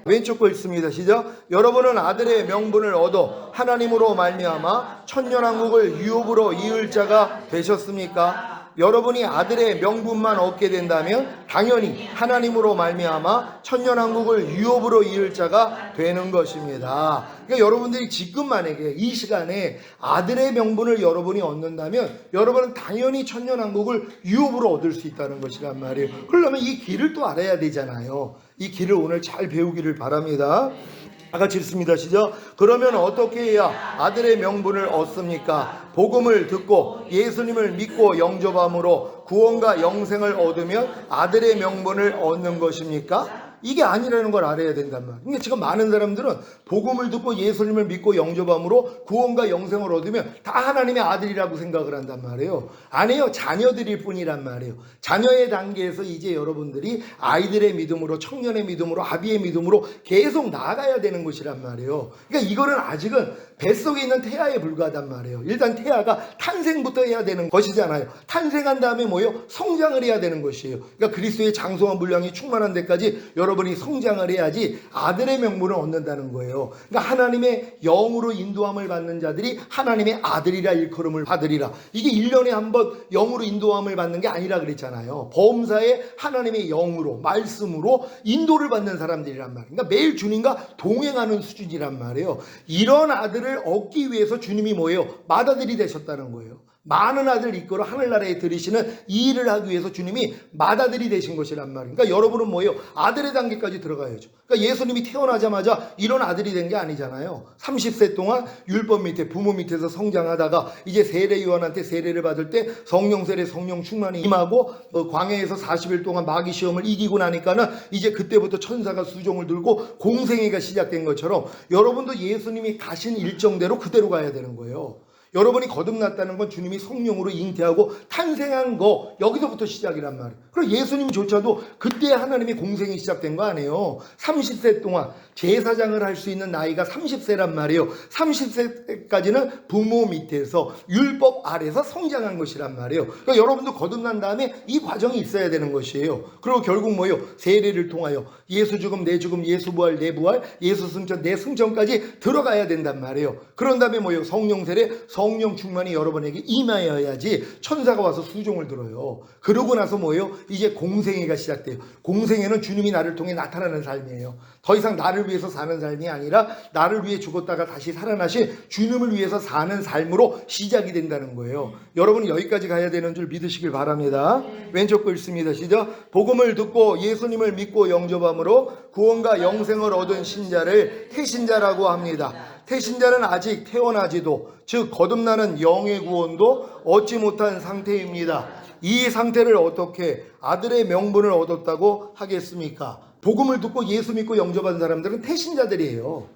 왼쪽 거 읽습니다. 시작. 여러분은 아들의 명분을 얻어 하나님으로 말미암아 천년왕국을 유업으로 이을 자가 되셨습니까? 여러분이 아들의 명분만 얻게 된다면 당연히 하나님으로 말미암아 천년왕국을 유업으로 이을 자가 되는 것입니다. 그러니까 여러분들이 지금 만약에 이 시간에 아들의 명분을 여러분이 얻는다면 여러분은 당연히 천년왕국을 유업으로 얻을 수 있다는 것이란 말이에요. 그러려면 이 길을 또 알아야 되잖아요. 이 길을 오늘 잘 배우기를 바랍니다. 다 같이 읽습니다. 시작. 그러면 어떻게 해야 아들의 명분을 얻습니까? 복음을 듣고 예수님을 믿고 영접함으로 구원과 영생을 얻으면 아들의 명분을 얻는 것입니까? 이게 아니라는 걸 알아야 된단 말이에요. 그러니까 지금 많은 사람들은 복음을 듣고 예수님을 믿고 영접함으로 구원과 영생을 얻으면 다 하나님의 아들이라고 생각을 한단 말이에요. 아니에요. 자녀들일 뿐이란 말이에요. 자녀의 단계에서 이제 여러분들이 아이들의 믿음으로, 청년의 믿음으로, 아비의 믿음으로 계속 나아가야 되는 것이란 말이에요. 그러니까 이거는 아직은 뱃속에 있는 태아에 불과하단 말이에요. 일단 태아가 탄생부터 해야 되는 것이잖아요. 탄생한 다음에 뭐예요? 성장을 해야 되는 것이에요. 그러니까 그리스도의 장성한 분량이 충만한 데까지 여러분이 성장을 해야지 아들의 명분을 얻는다는 거예요. 그러니까 하나님의 영으로 인도함을 받는 자들이 하나님의 아들이라 일컬음을 받으리라. 이게 1년에 한 번 영으로 인도함을 받는 게 아니라 그랬잖아요. 범사에 하나님의 영으로, 말씀으로 인도를 받는 사람들이란 말이에요. 그러니까 매일 주님과 동행하는 수준이란 말이에요. 이런 아들을 얻기 위해서 주님이 뭐예요? 맏아들이 되셨다는 거예요. 많은 아들 이끌어 하늘나라에 들이시는 이 일을 하기 위해서 주님이 맏아들이 되신 것이란 말이에요. 그러니까 여러분은 뭐예요? 아들의 단계까지 들어가야죠. 그러니까 예수님이 태어나자마자 이런 아들이 된 게 아니잖아요. 30세 동안 율법 밑에 부모 밑에서 성장하다가 이제 세례 요한한테 세례를 받을 때 성령 세례 성령 충만이 임하고 광야에서 40일 동안 마귀 시험을 이기고 나니까는 이제 그때부터 천사가 수종을 들고 공생애가 시작된 것처럼 여러분도 예수님이 가신 일정대로 그대로 가야 되는 거예요. 여러분이 거듭났다는 건 주님이 성령으로 잉태하고 탄생한 거, 여기서부터 시작이란 말이에요. 그리고 예수님조차도 그때 하나님의 공생이 시작된 거 아니에요. 30세 동안 제사장을 할 수 있는 나이가 30세란 말이에요. 30세까지는 부모 밑에서 율법 아래서 성장한 것이란 말이에요. 그러니까 여러분도 거듭난 다음에 이 과정이 있어야 되는 것이에요. 그리고 결국 뭐예요? 세례를 통하여 예수 죽음 내 죽음, 예수 부활 내 부활, 예수 승천 내 승천까지 들어가야 된단 말이에요. 그런 다음에 뭐예요? 성령 세례, 성령 충만이 여러분에게 임하여야지 천사가 와서 수종을 들어요. 그러고 나서 뭐예요? 이제 공생애가 시작돼요. 공생애는 주님이 나를 통해 나타나는 삶이에요. 더 이상 나를 위해서 사는 삶이 아니라 나를 위해 죽었다가 다시 살아나신 주님을 위해서 사는 삶으로 시작이 된다는 거예요. 여러분은 여기까지 가야 되는 줄 믿으시길 바랍니다. 왼쪽 거 읽습니다. 시작. 복음을 듣고 예수님을 믿고 영접함으로 구원과 영생을 얻은 신자를 태신자라고 합니다. 태신자는 아직 태어나지도, 즉 거듭나는 영의 구원도 얻지 못한 상태입니다. 이 상태를 어떻게 아들의 명분을 얻었다고 하겠습니까? 복음을 듣고 예수 믿고 영접한 사람들은 태신자들이에요.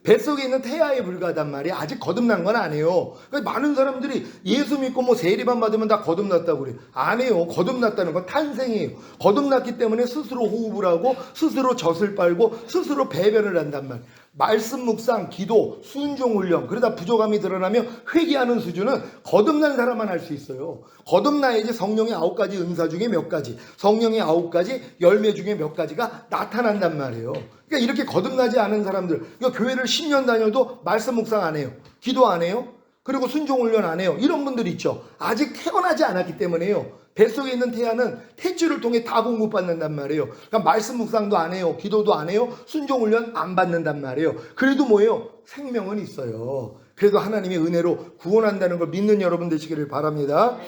뱃속에 있는 태아에 불과하단 말이에요. 아직 거듭난 건 아니에요. 그러니까 많은 사람들이 예수 믿고 뭐 세례만 받으면 다 거듭났다고 그래요. 아니에요. 거듭났다는 건 탄생이에요. 거듭났기 때문에 스스로 호흡을 하고 스스로 젖을 빨고 스스로 배변을 한단 말이에요. 말씀 묵상, 기도, 순종 훈련, 그러다 부족함이 드러나며 회개하는 수준은 거듭난 사람만 할 수 있어요. 거듭나야지 성령의 9가지 은사 중에 몇 가지, 성령의 9가지 열매 중에 몇 가지가 나타난단 말이에요. 그러니까 이렇게 거듭나지 않은 사람들, 그러니까 교회를 10년 다녀도 말씀 묵상 안 해요. 기도 안 해요. 그리고 순종 훈련 안 해요. 이런 분들 있죠. 아직 태어나지 않았기 때문에요. 뱃속에 있는 태아는 태주를 통해 다 공급받는단 말이에요. 그러니까 말씀 묵상도 안 해요. 기도도 안 해요. 순종 훈련 안 받는단 말이에요. 그래도 뭐예요? 생명은 있어요. 그래도 하나님의 은혜로 구원한다는 걸 믿는 여러분 되시기를 바랍니다.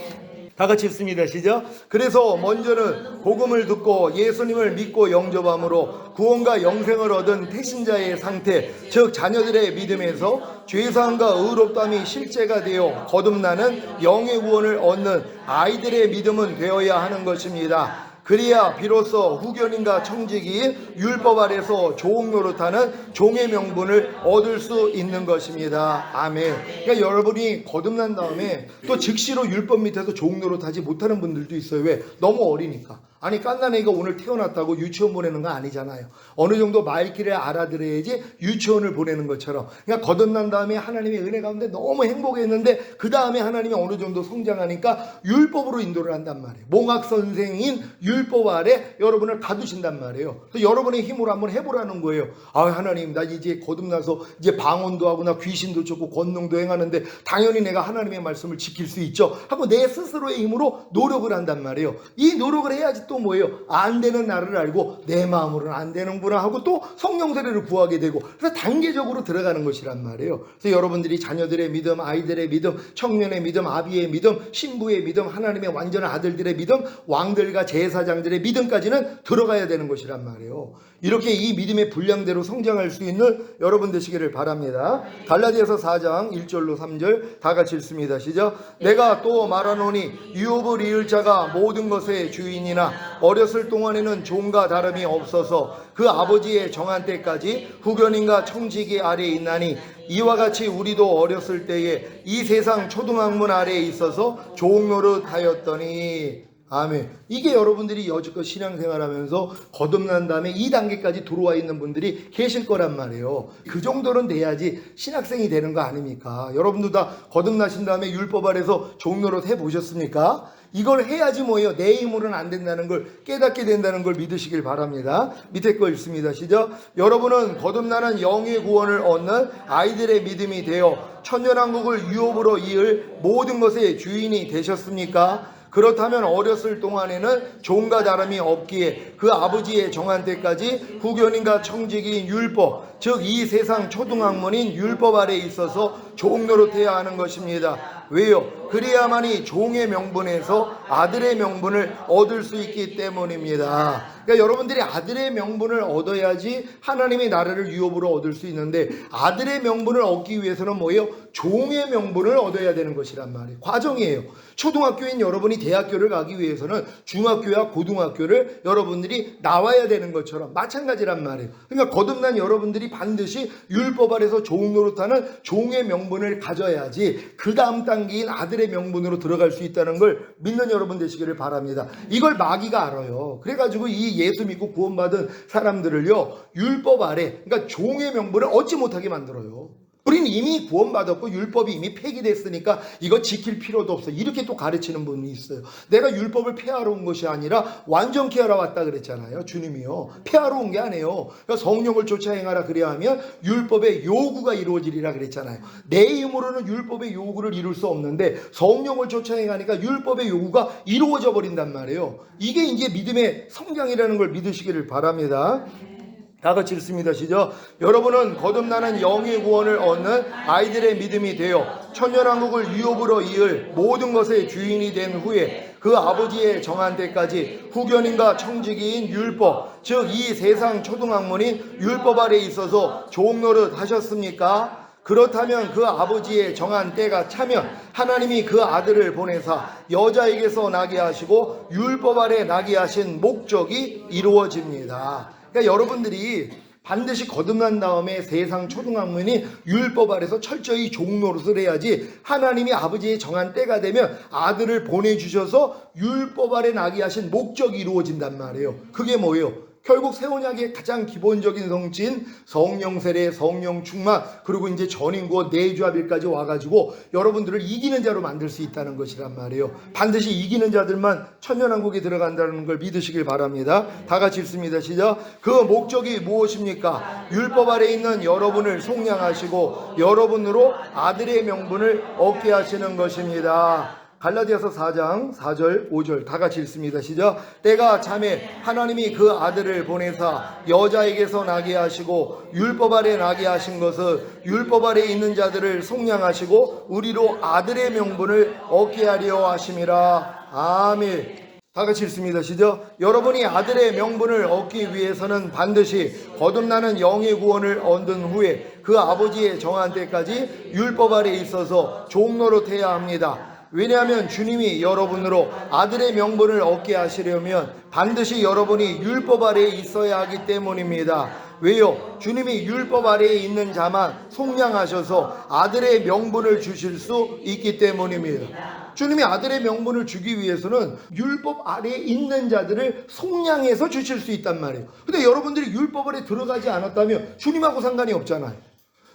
다 같이 읽습니다. 시작. 그래서 먼저는 복음을 듣고 예수님을 믿고 영접함으로 구원과 영생을 얻은 태신자의 상태, 즉 자녀들의 믿음에서 죄사함과 의롭다함이 실제가 되어 거듭나는 영의 구원을 얻는 아이들의 믿음은 되어야 하는 것입니다. 그래야 비로소 후견인과 청직이 율법 아래서 종 노릇하는 종의 명분을 얻을 수 있는 것입니다. 아멘. 그러니까 여러분이 거듭난 다음에 또 즉시로 율법 밑에서 종 노릇하지 못하는 분들도 있어요. 왜? 너무 어리니까. 아니 깐난애가 오늘 태어났다고 유치원 보내는 거 아니잖아요. 어느 정도 말귀를 알아들어야지 유치원을 보내는 것처럼. 그러니까 거듭난 다음에 하나님의 은혜 가운데 너무 행복했는데 그 다음에 하나님이 어느 정도 성장하니까 율법으로 인도를 한단 말이에요. 몽학 선생인 율법 아래 여러분을 가두신단 말이에요. 그래서 여러분의 힘으로 한번 해보라는 거예요. 아 하나님 나 이제 거듭나서 이제 방언도 하고 나 귀신도 쫓고 권능도 행하는데 당연히 내가 하나님의 말씀을 지킬 수 있죠 하고 내 스스로의 힘으로 노력을 한단 말이에요. 이 노력을 해야지 또 뭐예요? 안 되는 나를 알고 내 마음으로는 안 되는구나 하고 또 성령 세례를 구하게 되고 그래서 단계적으로 들어가는 것이란 말이에요. 그래서 여러분들이 자녀들의 믿음, 아이들의 믿음, 청년의 믿음, 아비의 믿음, 신부의 믿음, 하나님의 완전한 아들들의 믿음, 왕들과 제사장들의 믿음까지는 들어가야 되는 것이란 말이에요. 이렇게 이 믿음의 분량대로 성장할 수 있는 여러분 되시기를 바랍니다. 갈라디아서 4장 1절로 3절 다 같이 읽습니다. 시작. 내가 또 말하노니 유업을 이을 자가 모든 것의 주인이나 어렸을 동안에는 종과 다름이 없어서 그 아버지의 정한 때까지 후견인과 청지기 아래에 있나니 이와 같이 우리도 어렸을 때에 이 세상 초등학문 아래에 있어서 종 노릇하였더니 아멘. 이게 여러분들이 여지껏 신앙생활하면서 거듭난 다음에 이 단계까지 들어와 있는 분들이 계실 거란 말이에요. 그 정도는 돼야지 신학생이 되는 거 아닙니까? 여러분도 다 거듭나신 다음에 율법 아래서 종노릇 해보셨습니까? 이걸 해야지 뭐예요? 내 힘으로는 안 된다는 걸 깨닫게 된다는 걸 믿으시길 바랍니다. 밑에 거 읽습니다. 시작. 여러분은 거듭나는 영의 구원을 얻는 아이들의 믿음이 되어 천년왕국을 유업으로 이을 모든 것의 주인이 되셨습니까? 그렇다면 어렸을 동안에는 종과 다름이 없기에 그 아버지의 정한 때까지 후견인과 청직인 율법, 즉 이 세상 초등학문인 율법 아래에 있어서 종 노릇해야 하는 것입니다. 왜요? 그래야만이 종의 명분에서 아들의 명분을 얻을 수 있기 때문입니다. 그러니까 여러분들이 아들의 명분을 얻어야지 하나님의 나라를 유업으로 얻을 수 있는데, 아들의 명분을 얻기 위해서는 뭐예요? 종의 명분을 얻어야 되는 것이란 말이에요. 과정이에요. 초등학교인 여러분이 대학교를 가기 위해서는 중학교와 고등학교를 여러분들이 나와야 되는 것처럼 마찬가지란 말이에요. 그러니까 거듭난 여러분들이 반드시 율법 아래서 종 노릇하는 종의 명분을 가져야지 그 다음 단계인 아들의 명분으로 들어갈 수 있다는 걸 믿는 여러분 되시기를 바랍니다. 이걸 마귀가 알아요. 그래가지고 이 예수 믿고 구원받은 사람들을요, 율법 아래, 그러니까 종의 명분을 얻지 못하게 만들어요. 우리는 이미 구원받았고 율법이 이미 폐기됐으니까 이거 지킬 필요도 없어, 이렇게 또 가르치는 분이 있어요. 내가 율법을 폐하러 온 것이 아니라 완전케 하러 왔다 그랬잖아요. 주님이요, 폐하러 온 게 아니에요. 그러니까 성령을 쫓아 행하라 그래야 하면 율법의 요구가 이루어지리라 그랬잖아요. 내 힘으로는 율법의 요구를 이룰 수 없는데 성령을 쫓아 행하니까 율법의 요구가 이루어져 버린단 말이에요. 이게 이제 믿음의 성장이라는 걸 믿으시기를 바랍니다. 다 같이 읽습니다. 시작. 여러분은 거듭나는 영의 구원을 얻는 아이들의 믿음이 되어 천년왕국을 유업으로 이을 모든 것의 주인이 된 후에 그 아버지의 정한 때까지 후견인과 청지기인 율법, 즉 이 세상 초등학문인 율법 아래 있어서 종노릇 하셨습니까? 그렇다면 그 아버지의 정한 때가 차면 하나님이 그 아들을 보내사 여자에게서 나게 하시고 율법 아래 나게 하신 목적이 이루어집니다. 그러니까 여러분들이 반드시 거듭난 다음에 세상 초등학문이 율법 아래서 철저히 종노릇을 해야지 하나님이 아버지의 정한 때가 되면 아들을 보내주셔서 율법 아래 나게 하신 목적이 이루어진단 말이에요. 그게 뭐예요? 결국 새 언약의 가장 기본적인 성취인 성령 세례, 성령 충만, 그리고 이제 전인구원, 내주합일까지 와가지고 여러분들을 이기는 자로 만들 수 있다는 것이란 말이에요. 반드시 이기는 자들만 천년왕국에 들어간다는 걸 믿으시길 바랍니다. 다 같이 읽습니다. 시작. 그 목적이 무엇입니까? 율법 아래 있는 여러분을 속량하시고 여러분으로 아들의 명분을 얻게 하시는 것입니다. 갈라디아서 4장 4절 5절 다 같이 읽습니다. 시작. 때가 차매 하나님이 그 아들을 보내사 여자에게서 나게 하시고 율법 아래 나게 하신 것은 율법 아래 있는 자들을 속량하시고 우리로 아들의 명분을 얻게 하려 하심이라. 아멘. 다 같이 읽습니다. 시작. 여러분이 아들의 명분을 얻기 위해서는 반드시 거듭나는 영의 구원을 얻은 후에 그 아버지의 정한 때까지 율법 아래 있어서 종노릇해야 합니다. 왜냐하면 주님이 여러분으로 아들의 명분을 얻게 하시려면 반드시 여러분이 율법 아래에 있어야 하기 때문입니다. 왜요? 주님이 율법 아래에 있는 자만 속량하셔서 아들의 명분을 주실 수 있기 때문입니다. 주님이 아들의 명분을 주기 위해서는 율법 아래에 있는 자들을 속량해서 주실 수 있단 말이에요. 근데 여러분들이 율법 아래 들어가지 않았다면 주님하고 상관이 없잖아요.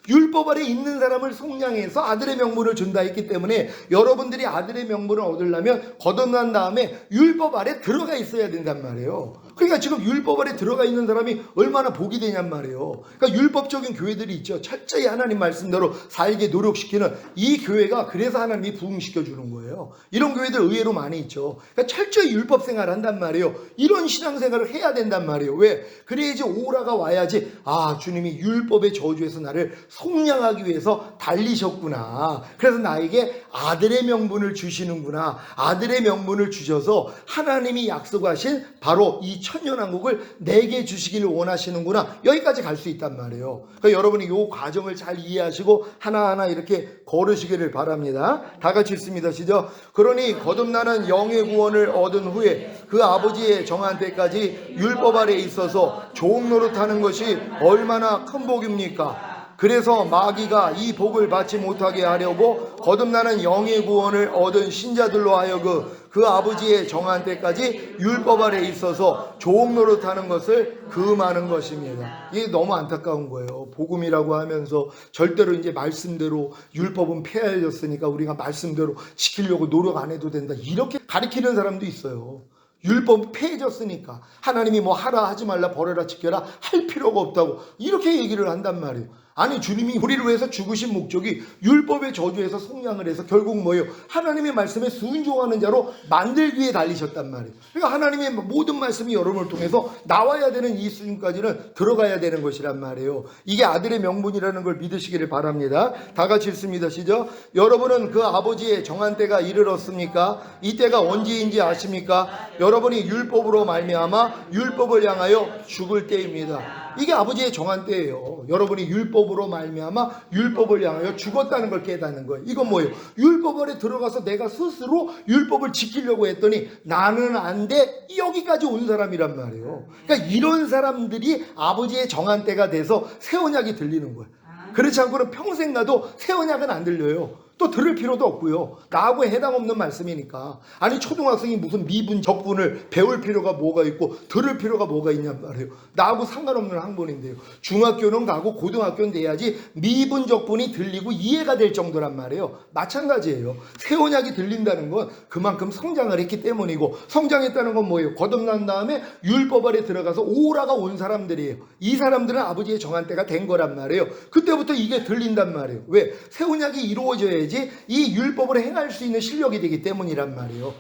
율법 아래 있는 사람을 속량해서 아들의 명분을 준다 했기 때문에 여러분들이 아들의 명분을 얻으려면 거듭난 다음에 율법 아래 들어가 있어야 된단 말이에요. 그러니까 지금 율법 아래 들어가 있는 사람이 얼마나 복이 되냔 말이에요. 그러니까 율법적인 교회들이 있죠. 철저히 하나님 말씀대로 살게 노력시키는 이 교회가 그래서 하나님이 부흥시켜 주는 거예요. 이런 교회들 의외로 많이 있죠. 그러니까 철저히 율법 생활을 한단 말이에요. 이런 신앙생활을 해야 된단 말이에요. 왜? 그래야지 오라가 와야지, 아, 주님이 율법의 저주에서 나를 속량하기 위해서 달리셨구나. 그래서 나에게 아들의 명분을 주시는구나. 아들의 명분을 주셔서 하나님이 약속하신 바로 이 천년왕국을 내게 주시기를 원하시는구나. 여기까지 갈 수 있단 말이에요. 그러니까 여러분이 이 과정을 잘 이해하시고 하나하나 이렇게 걸으시기를 바랍니다. 다 같이 읽습니다. 시작. 그러니 거듭나는 영의 구원을 얻은 후에 그 아버지의 정한 때까지 율법 아래에 있어서 종노릇하는 것이 얼마나 큰 복입니까? 그래서 마귀가 이 복을 받지 못하게 하려고 거듭나는 영의 구원을 얻은 신자들로 하여금 그 아버지의 정한 때까지 율법 아래에 있어서 종노릇하는 것을 금하는 것입니다. 이게 너무 안타까운 거예요. 복음이라고 하면서 절대로 이제 말씀대로 율법은 폐하여졌으니까 우리가 말씀대로 지키려고 노력 안 해도 된다, 이렇게 가르치는 사람도 있어요. 율법 폐해졌으니까 하나님이 뭐 하라 하지 말라 버려라 지켜라 할 필요가 없다고 이렇게 얘기를 한단 말이에요. 아니 주님이 우리를 위해서 죽으신 목적이 율법의 저주에서 속량을 해서 결국 뭐예요? 하나님의 말씀에 순종하는 자로 만들기에 달리셨단 말이에요. 그러니까 하나님의 모든 말씀이 여러분을 통해서 나와야 되는 이 수준까지는 들어가야 되는 것이란 말이에요. 이게 아들의 명분이라는 걸 믿으시기를 바랍니다. 다 같이 읽습니다. 시작. 여러분은 그 아버지의 정한 때가 이르렀습니까? 이 때가 언제인지 아십니까? 여러분이 율법으로 말미암아 율법을 향하여 죽을 때입니다. 이게 아버지의 정한 때예요. 여러분이 율법으로 말미암아 율법을 향하여 죽었다는 걸 깨닫는 거예요. 이건 뭐예요? 율법 아래 들어가서 내가 스스로 율법을 지키려고 했더니 나는 안 돼. 여기까지 온 사람이란 말이에요. 그러니까 이런 사람들이 아버지의 정한 때가 돼서 새 언약이 들리는 거예요. 그렇지 않고는 평생 가도 새 언약은 안 들려요. 또 들을 필요도 없고요. 나하고 해당 없는 말씀이니까. 아니 초등학생이 무슨 미분 적분을 배울 필요가 뭐가 있고 들을 필요가 뭐가 있냔 말이에요. 나하고 상관없는 학문인데요. 중학교는 가고 고등학교는 돼야지 미분 적분이 들리고 이해가 될 정도란 말이에요. 마찬가지예요. 새 언약이 들린다는 건 그만큼 성장을 했기 때문이고, 성장했다는 건 뭐예요? 거듭난 다음에 율법 아래 들어가서 오라가 온 사람들이에요. 이 사람들은 아버지의 정한 때가 된 거란 말이에요. 그때부터 이게 들린단 말이에요. 왜? 새 언약이 이루어져야지 이 율법을 행할 수 있는 실력이 되기 때문이란 말이에요.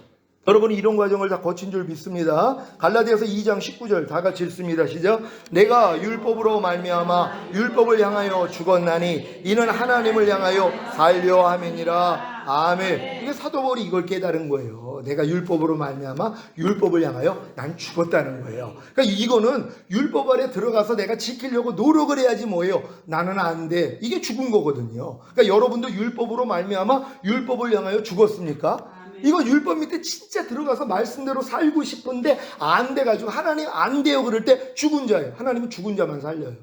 여러분이 이런 과정을 다 거친 줄 믿습니다. 갈라디아서 2장 19절 다 같이 읽습니다. 시작. 내가 율법으로 말미암아 율법을 향하여 죽었나니 이는 하나님을 향하여 살려 함이니라. 아멘. 이게 사도 바울이 이걸 깨달은 거예요. 내가 율법으로 말미암아 율법을 향하여 난 죽었다는 거예요. 그러니까 이거는 율법 아래 들어가서 내가 지키려고 노력을 해야지 뭐예요? 나는 안 돼. 이게 죽은 거거든요. 그러니까 여러분도 율법으로 말미암아 율법을 향하여 죽었습니까? 이거 율법 밑에 진짜 들어가서 말씀대로 살고 싶은데 안 돼가지고 하나님 안 돼요 그럴 때 죽은 자예요. 하나님은 죽은 자만 살려요.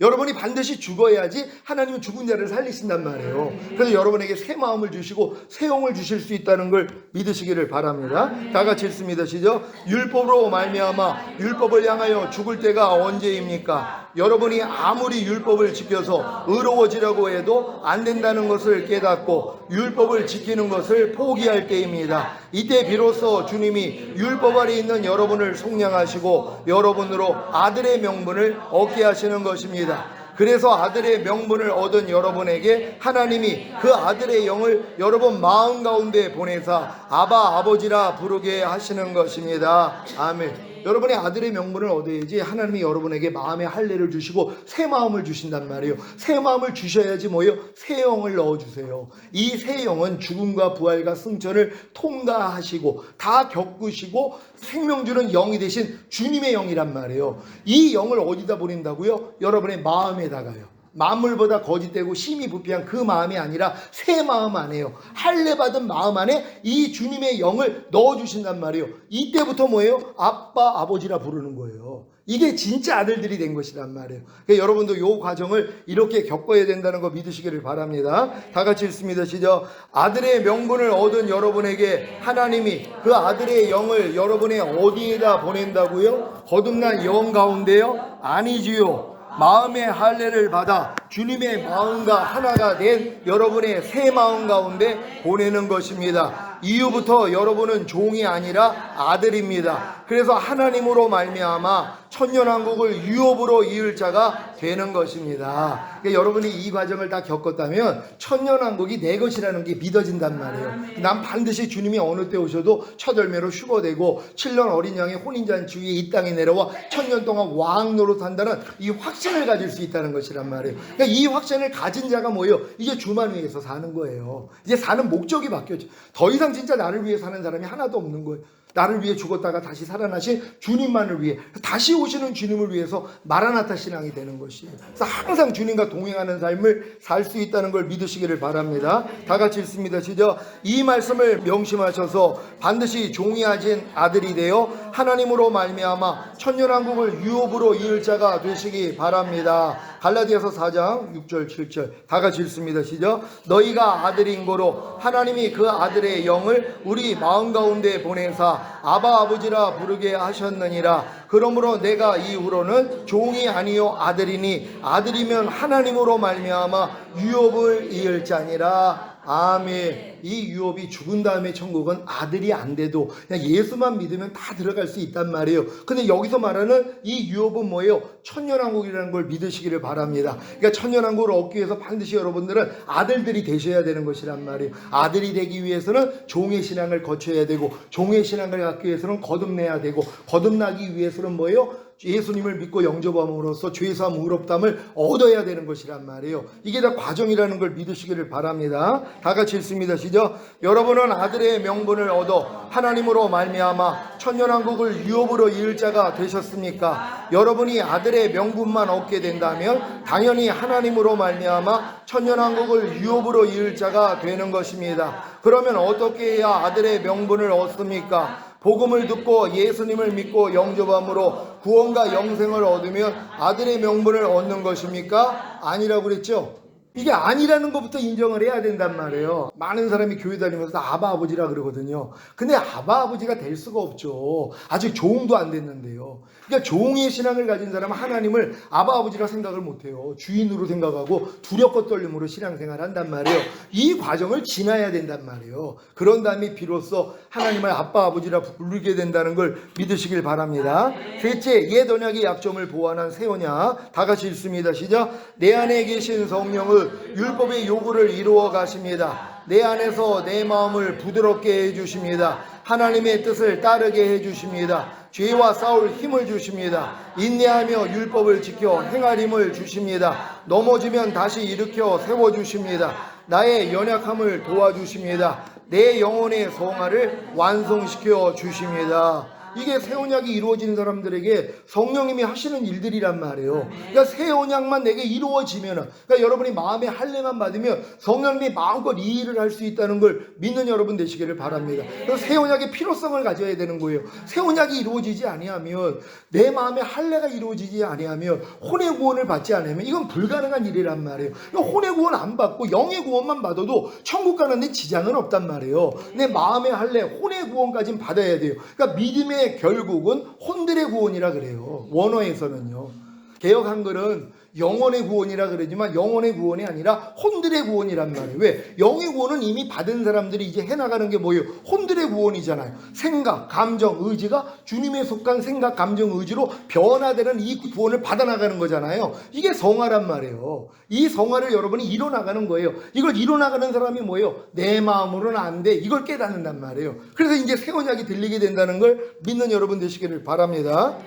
여러분이 반드시 죽어야지 하나님은 죽은 자를 살리신단 말이에요. 그래서 여러분에게 새 마음을 주시고 새 영을 주실 수 있다는 걸 믿으시기를 바랍니다. 다 같이 읽습니다. 시작. 율법으로 말미암아 율법을 향하여 죽을 때가 언제입니까? 여러분이 아무리 율법을 지켜서 의로워지려고 해도 안 된다는 것을 깨닫고 율법을 지키는 것을 포기할 때입니다. 이때 비로소 주님이 율법 아래 있는 여러분을 속량하시고 여러분으로 아들의 명분을 얻게 하시는 것입니다. 그래서 아들의 명분을 얻은 여러분에게 하나님이 그 아들의 영을 여러분 마음 가운데 보내사 아바 아버지라 부르게 하시는 것입니다. 아멘. 여러분의 아들의 명분을 얻어야지 하나님이 여러분에게 마음의 할례를 주시고 새 마음을 주신단 말이에요. 새 마음을 주셔야지 뭐예요? 새 영을 넣어주세요. 이 새 영은 죽음과 부활과 승천을 통과하시고 다 겪으시고 생명 주는 영이 되신 주님의 영이란 말이에요. 이 영을 어디다 보낸다고요? 여러분의 마음에다가요. 만물보다 거짓되고 심히 부패한 그 마음이 아니라 새 마음 안에요. 할례 받은 마음 안에 이 주님의 영을 넣어주신단 말이에요. 이때부터 뭐예요? 아빠 아버지라 부르는 거예요. 이게 진짜 아들들이 된 것이란 말이에요. 그러니까 여러분도 이 과정을 이렇게 겪어야 된다는 거 믿으시기를 바랍니다. 다 같이 읽습니다. 시작. 아들의 명분을 얻은 여러분에게 하나님이 그 아들의 영을 여러분의 어디에다 보낸다고요? 거듭난 영 가운데요? 아니지요. 마음의 할례를 받아 주님의 마음과 하나가 된 여러분의 새 마음 가운데 보내는 것입니다. 이후부터 여러분은 종이 아니라 아들입니다. 그래서 하나님으로 말미암아 천년왕국을 유업으로 이을 자가 되는 것입니다. 그러니까 여러분이 이 과정을 다 겪었다면 천년왕국이 내 것이라는 게 믿어진단 말이에요. 난 반드시 주님이 어느 때 오셔도 첫 열매로 휴거되고 7년 어린 양의 혼인잔치 위에 이 땅에 내려와 천년 동안 왕 노릇한다는 이 확신을 가질 수 있다는 것이란 말이에요. 그러니까 이 확신을 가진 자가 뭐예요? 이제 주만 위해서 사는 거예요. 이제 사는 목적이 바뀌었죠. 더 이상 진짜 나를 위해 사는 사람이 하나도 없는 거예요. 나를 위해 죽었다가 다시 살아나신 주님만을 위해, 다시 오시는 주님을 위해서 마라나타 신앙이 되는 것이에요. 그래서 항상 주님과 동행하는 삶을 살 수 있다는 걸 믿으시기를 바랍니다. 다 같이 읽습니다. 시작. 이 말씀을 명심하셔서 반드시 종이하신 아들이 되어 하나님으로 말미암아 천년왕국을 유업으로 이을 자가 되시기 바랍니다. 갈라디아서 4장 6절 7절 다 같이 읽습니다. 시작. 너희가 아들인 거로 하나님이 그 아들의 영을 우리 마음 가운데 보내사 아바 아버지라 부르게 하셨느니라. 그러므로 내가 이후로는 종이 아니요 아들이니 아들이면 하나님으로 말미암아 유업을 이을 자니라. 아멘. 이 유업이 죽은 다음에 천국은 아들이 안 돼도 그냥 예수만 믿으면 다 들어갈 수 있단 말이에요. 근데 여기서 말하는 이 유업은 뭐예요? 천년왕국이라는 걸 믿으시기를 바랍니다. 그러니까 천년왕국을 얻기 위해서 반드시 여러분들은 아들들이 되셔야 되는 것이란 말이에요. 아들이 되기 위해서는 종의 신앙을 거쳐야 되고, 종의 신앙을 갖기 위해서는 거듭내야 되고, 거듭나기 위해서는 뭐예요? 예수님을 믿고 영접함으로써 죄사함 의롭다함을 얻어야 되는 것이란 말이에요. 이게 다 과정이라는 걸 믿으시기를 바랍니다. 다 같이 읽습니다. 시작. 여러분은 아들의 명분을 얻어 하나님으로 말미암아 천년왕국을 유업으로 이을 자가 되셨습니까? 여러분이 아들의 명분만 얻게 된다면 당연히 하나님으로 말미암아 천년왕국을 유업으로 이을 자가 되는 것입니다. 그러면 어떻게 해야 아들의 명분을 얻습니까? 복음을 듣고 예수님을 믿고 영접함으로 구원과 영생을 얻으면 아들의 명분을 얻는 것입니까? 아니라고 그랬죠? 이게 아니라는 것부터 인정을 해야 된단 말이에요. 많은 사람이 교회 다니면서 아바 아버지라 그러거든요. 근데 아바 아버지가 될 수가 없죠. 아직 조응도 안 됐는데요. 그러니까 조응의 신앙을 가진 사람은 하나님을 아바 아버지라 생각을 못해요. 주인으로 생각하고 두렵고 떨림으로 신앙생활을 한단 말이에요. 이 과정을 지나야 된단 말이에요. 그런 다음에 비로소 하나님을 아빠 아버지라 부르게 된다는 걸 믿으시길 바랍니다. 셋째, 옛 언약의 약점을 보완한 새 언약. 다 같이 읽습니다. 시작. 내 안에 계신 성령은 율법의 요구를 이루어 가십니다. 내 안에서 내 마음을 부드럽게 해주십니다. 하나님의 뜻을 따르게 해주십니다. 죄와 싸울 힘을 주십니다. 인내하며 율법을 지켜 행할 힘을 주십니다. 넘어지면 다시 일으켜 세워주십니다. 나의 연약함을 도와주십니다. 내 영혼의 성화를 완성시켜 주십니다. 이게 새 언약이 이루어지는 사람들에게 성령님이 하시는 일들이란 말이에요. 그러니까 새 언약만 내게 이루어지면, 그러니까 여러분이 마음의 할례만 받으면 성령님이 마음껏 이 일을 할 수 있다는 걸 믿는 여러분 되시기를 바랍니다. 그래서 새 언약의 필요성을 가져야 되는 거예요. 새 언약이 이루어지지 아니하면, 내 마음의 할례가 이루어지지 아니하면, 혼의 구원을 받지 않으면 이건 불가능한 일이란 말이에요. 그러니까 혼의 구원 안 받고 영의 구원만 받아도 천국 가는데 지장은 없단 말이에요. 내 마음의 할례, 혼의 구원까지는 받아야 돼요. 그러니까 믿음의 결국은 혼들의 구원이라 그래요. 원어에서는요. 개역 한글은 영혼의 구원이라 그러지만 영혼의 구원이 아니라 혼들의 구원이란 말이에요. 왜? 영의 구원은 이미 받은 사람들이 이제 해나가는 게 뭐예요? 혼들의 구원이잖아요. 생각, 감정, 의지가 주님에 속한 생각, 감정, 의지로 변화되는 이 구원을 받아나가는 거잖아요. 이게 성화란 말이에요. 이 성화를 여러분이 이뤄나가는 거예요. 이걸 이뤄나가는 사람이 뭐예요? 내 마음으로는 안 돼. 이걸 깨닫는단 말이에요. 그래서 이제 새 언약이 들리게 된다는 걸 믿는 여러분 되시기를 바랍니다.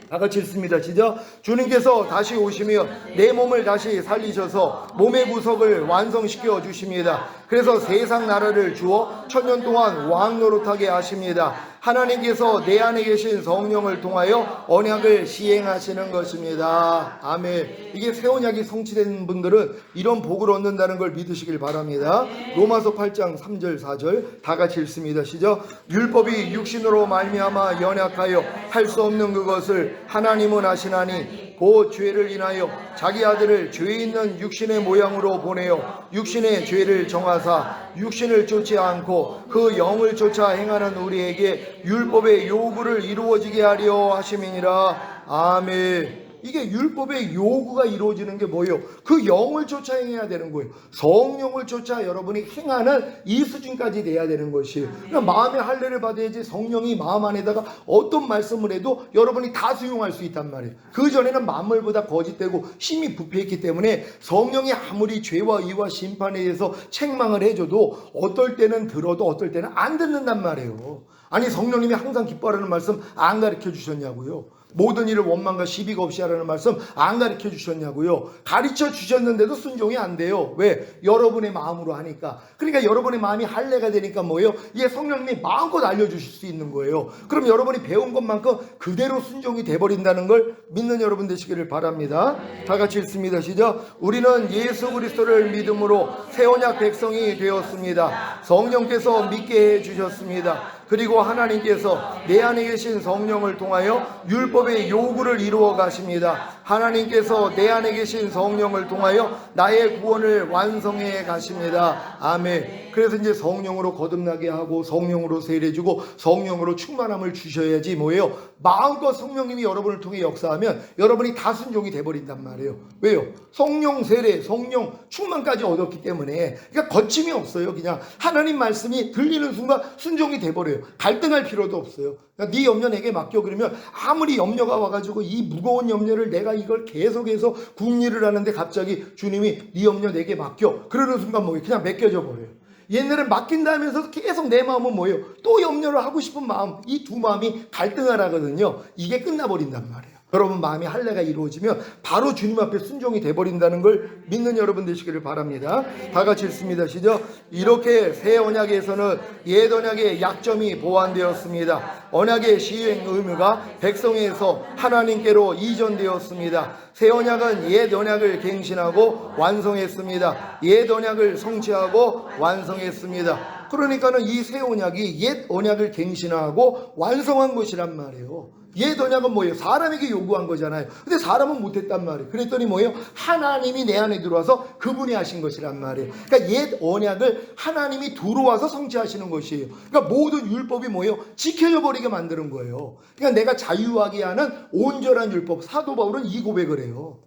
다 같이 읽습니다. 시작. 주님께서 다시 오시며 내 몸을 다시 살리셔서 몸의 구석을 완성시켜 주십니다. 그래서 세상 나라를 주어 천년 동안 왕 노릇하게 하십니다. 하나님께서 내 안에 계신 성령을 통하여 언약을 시행하시는 것입니다. 아멘. 이게 새 언약이 성취된 분들은 이런 복을 얻는다는 걸 믿으시길 바랍니다. 로마서 8장 3절 4절 다 같이 읽습니다. 시작. 율법이 육신으로 말미암아 연약하여 할 수 없는 그것을 하나님은 하시나니 곧 죄를 인하여 자기 아들을 죄 있는 육신의 모양으로 보내어 육신의 죄를 정하사 육신을 쫓지 않고 그 영을 쫓아 행하는 우리에게 율법의 요구를 이루어지게 하려 하심이니라. 아멘. 이게 율법의 요구가 이루어지는 게 뭐예요? 그 영을 쫓아 행해야 되는 거예요. 성령을 쫓아 여러분이 행하는 이 수준까지 돼야 되는 것이에요. 그러니까 마음의 할례를 받아야지 성령이 마음 안에다가 어떤 말씀을 해도 여러분이 다 수용할 수 있단 말이에요. 그 전에는 만물보다 거짓되고 심히 부패했기 때문에 성령이 아무리 죄와 의와 심판에 대해서 책망을 해줘도 어떨 때는 들어도 어떨 때는 안 듣는단 말이에요. 아니 성령님이 항상 기뻐하라는 말씀 안 가르쳐 주셨냐고요. 모든 일을 원망과 시비가 없이 하라는 말씀 안 가르쳐 주셨냐고요. 가르쳐 주셨는데도 순종이 안 돼요. 왜? 여러분의 마음으로 하니까. 그러니까 여러분의 마음이 할례가 되니까 뭐예요? 이게 성령님이 마음껏 알려주실 수 있는 거예요. 그럼 여러분이 배운 것만큼 그대로 순종이 돼버린다는 걸 믿는 여러분 되시기를 바랍니다. 다 같이 읽습니다. 시작. 우리는 예수 그리스도를 믿음으로 새 언약 백성이 되었습니다. 성령께서 믿게 해주셨습니다. 그리고 하나님께서 내 안에 계신 성령을 통하여 율법의 요구를 이루어 가십니다. 하나님께서 내 안에 계신 성령을 통하여 나의 구원을 완성해 가십니다. 아멘. 그래서 이제 성령으로 거듭나게 하고 성령으로 세례주고 성령으로 충만함을 주셔야지 뭐예요? 마음껏 성령님이 여러분을 통해 역사하면 여러분이 다 순종이 돼버린단 말이에요. 왜요? 성령 세례, 성령 충만까지 얻었기 때문에. 그러니까 거침이 없어요. 그냥 하나님 말씀이 들리는 순간 순종이 돼버려요. 갈등할 필요도 없어요. 그러니까 네 염려 내게 맡겨 그러면 아무리 염려가 와가지고 이 무거운 염려를 내가 이걸 계속해서 궁리를 하는데 갑자기 주님이 네 염려 내게 맡겨 그러는 순간 뭐예요? 그냥 맡겨져 버려요. 옛날에 맡긴다 하면서 계속 내 마음은 뭐예요? 또 염려를 하고 싶은 마음, 이 두 마음이 갈등을 하거든요. 이게 끝나버린단 말이에요. 여러분 마음이 할례가 이루어지면 바로 주님 앞에 순종이 돼버린다는 걸 믿는 여러분 되시기를 바랍니다. 다 같이 읽습니다. 시작. 이렇게 새 언약에서는 옛 언약의 약점이 보완되었습니다. 언약의 시행 의무가 백성에서 하나님께로 이전되었습니다. 새 언약은 옛 언약을 갱신하고 완성했습니다. 옛 언약을 성취하고 완성했습니다. 그러니까는 이 새 언약이 옛 언약을 갱신하고 완성한 것이란 말이에요. 옛 언약은 뭐예요? 사람에게 요구한 거잖아요. 근데 사람은 못했단 말이에요. 그랬더니 뭐예요? 하나님이 내 안에 들어와서 그분이 하신 것이란 말이에요. 그러니까 옛 언약을 하나님이 들어와서 성취하시는 것이에요. 그러니까 모든 율법이 뭐예요? 지켜져 버리게 만드는 거예요. 그러니까 내가 자유하게 하는 온전한 율법. 사도 바울은 이 고백을 해요.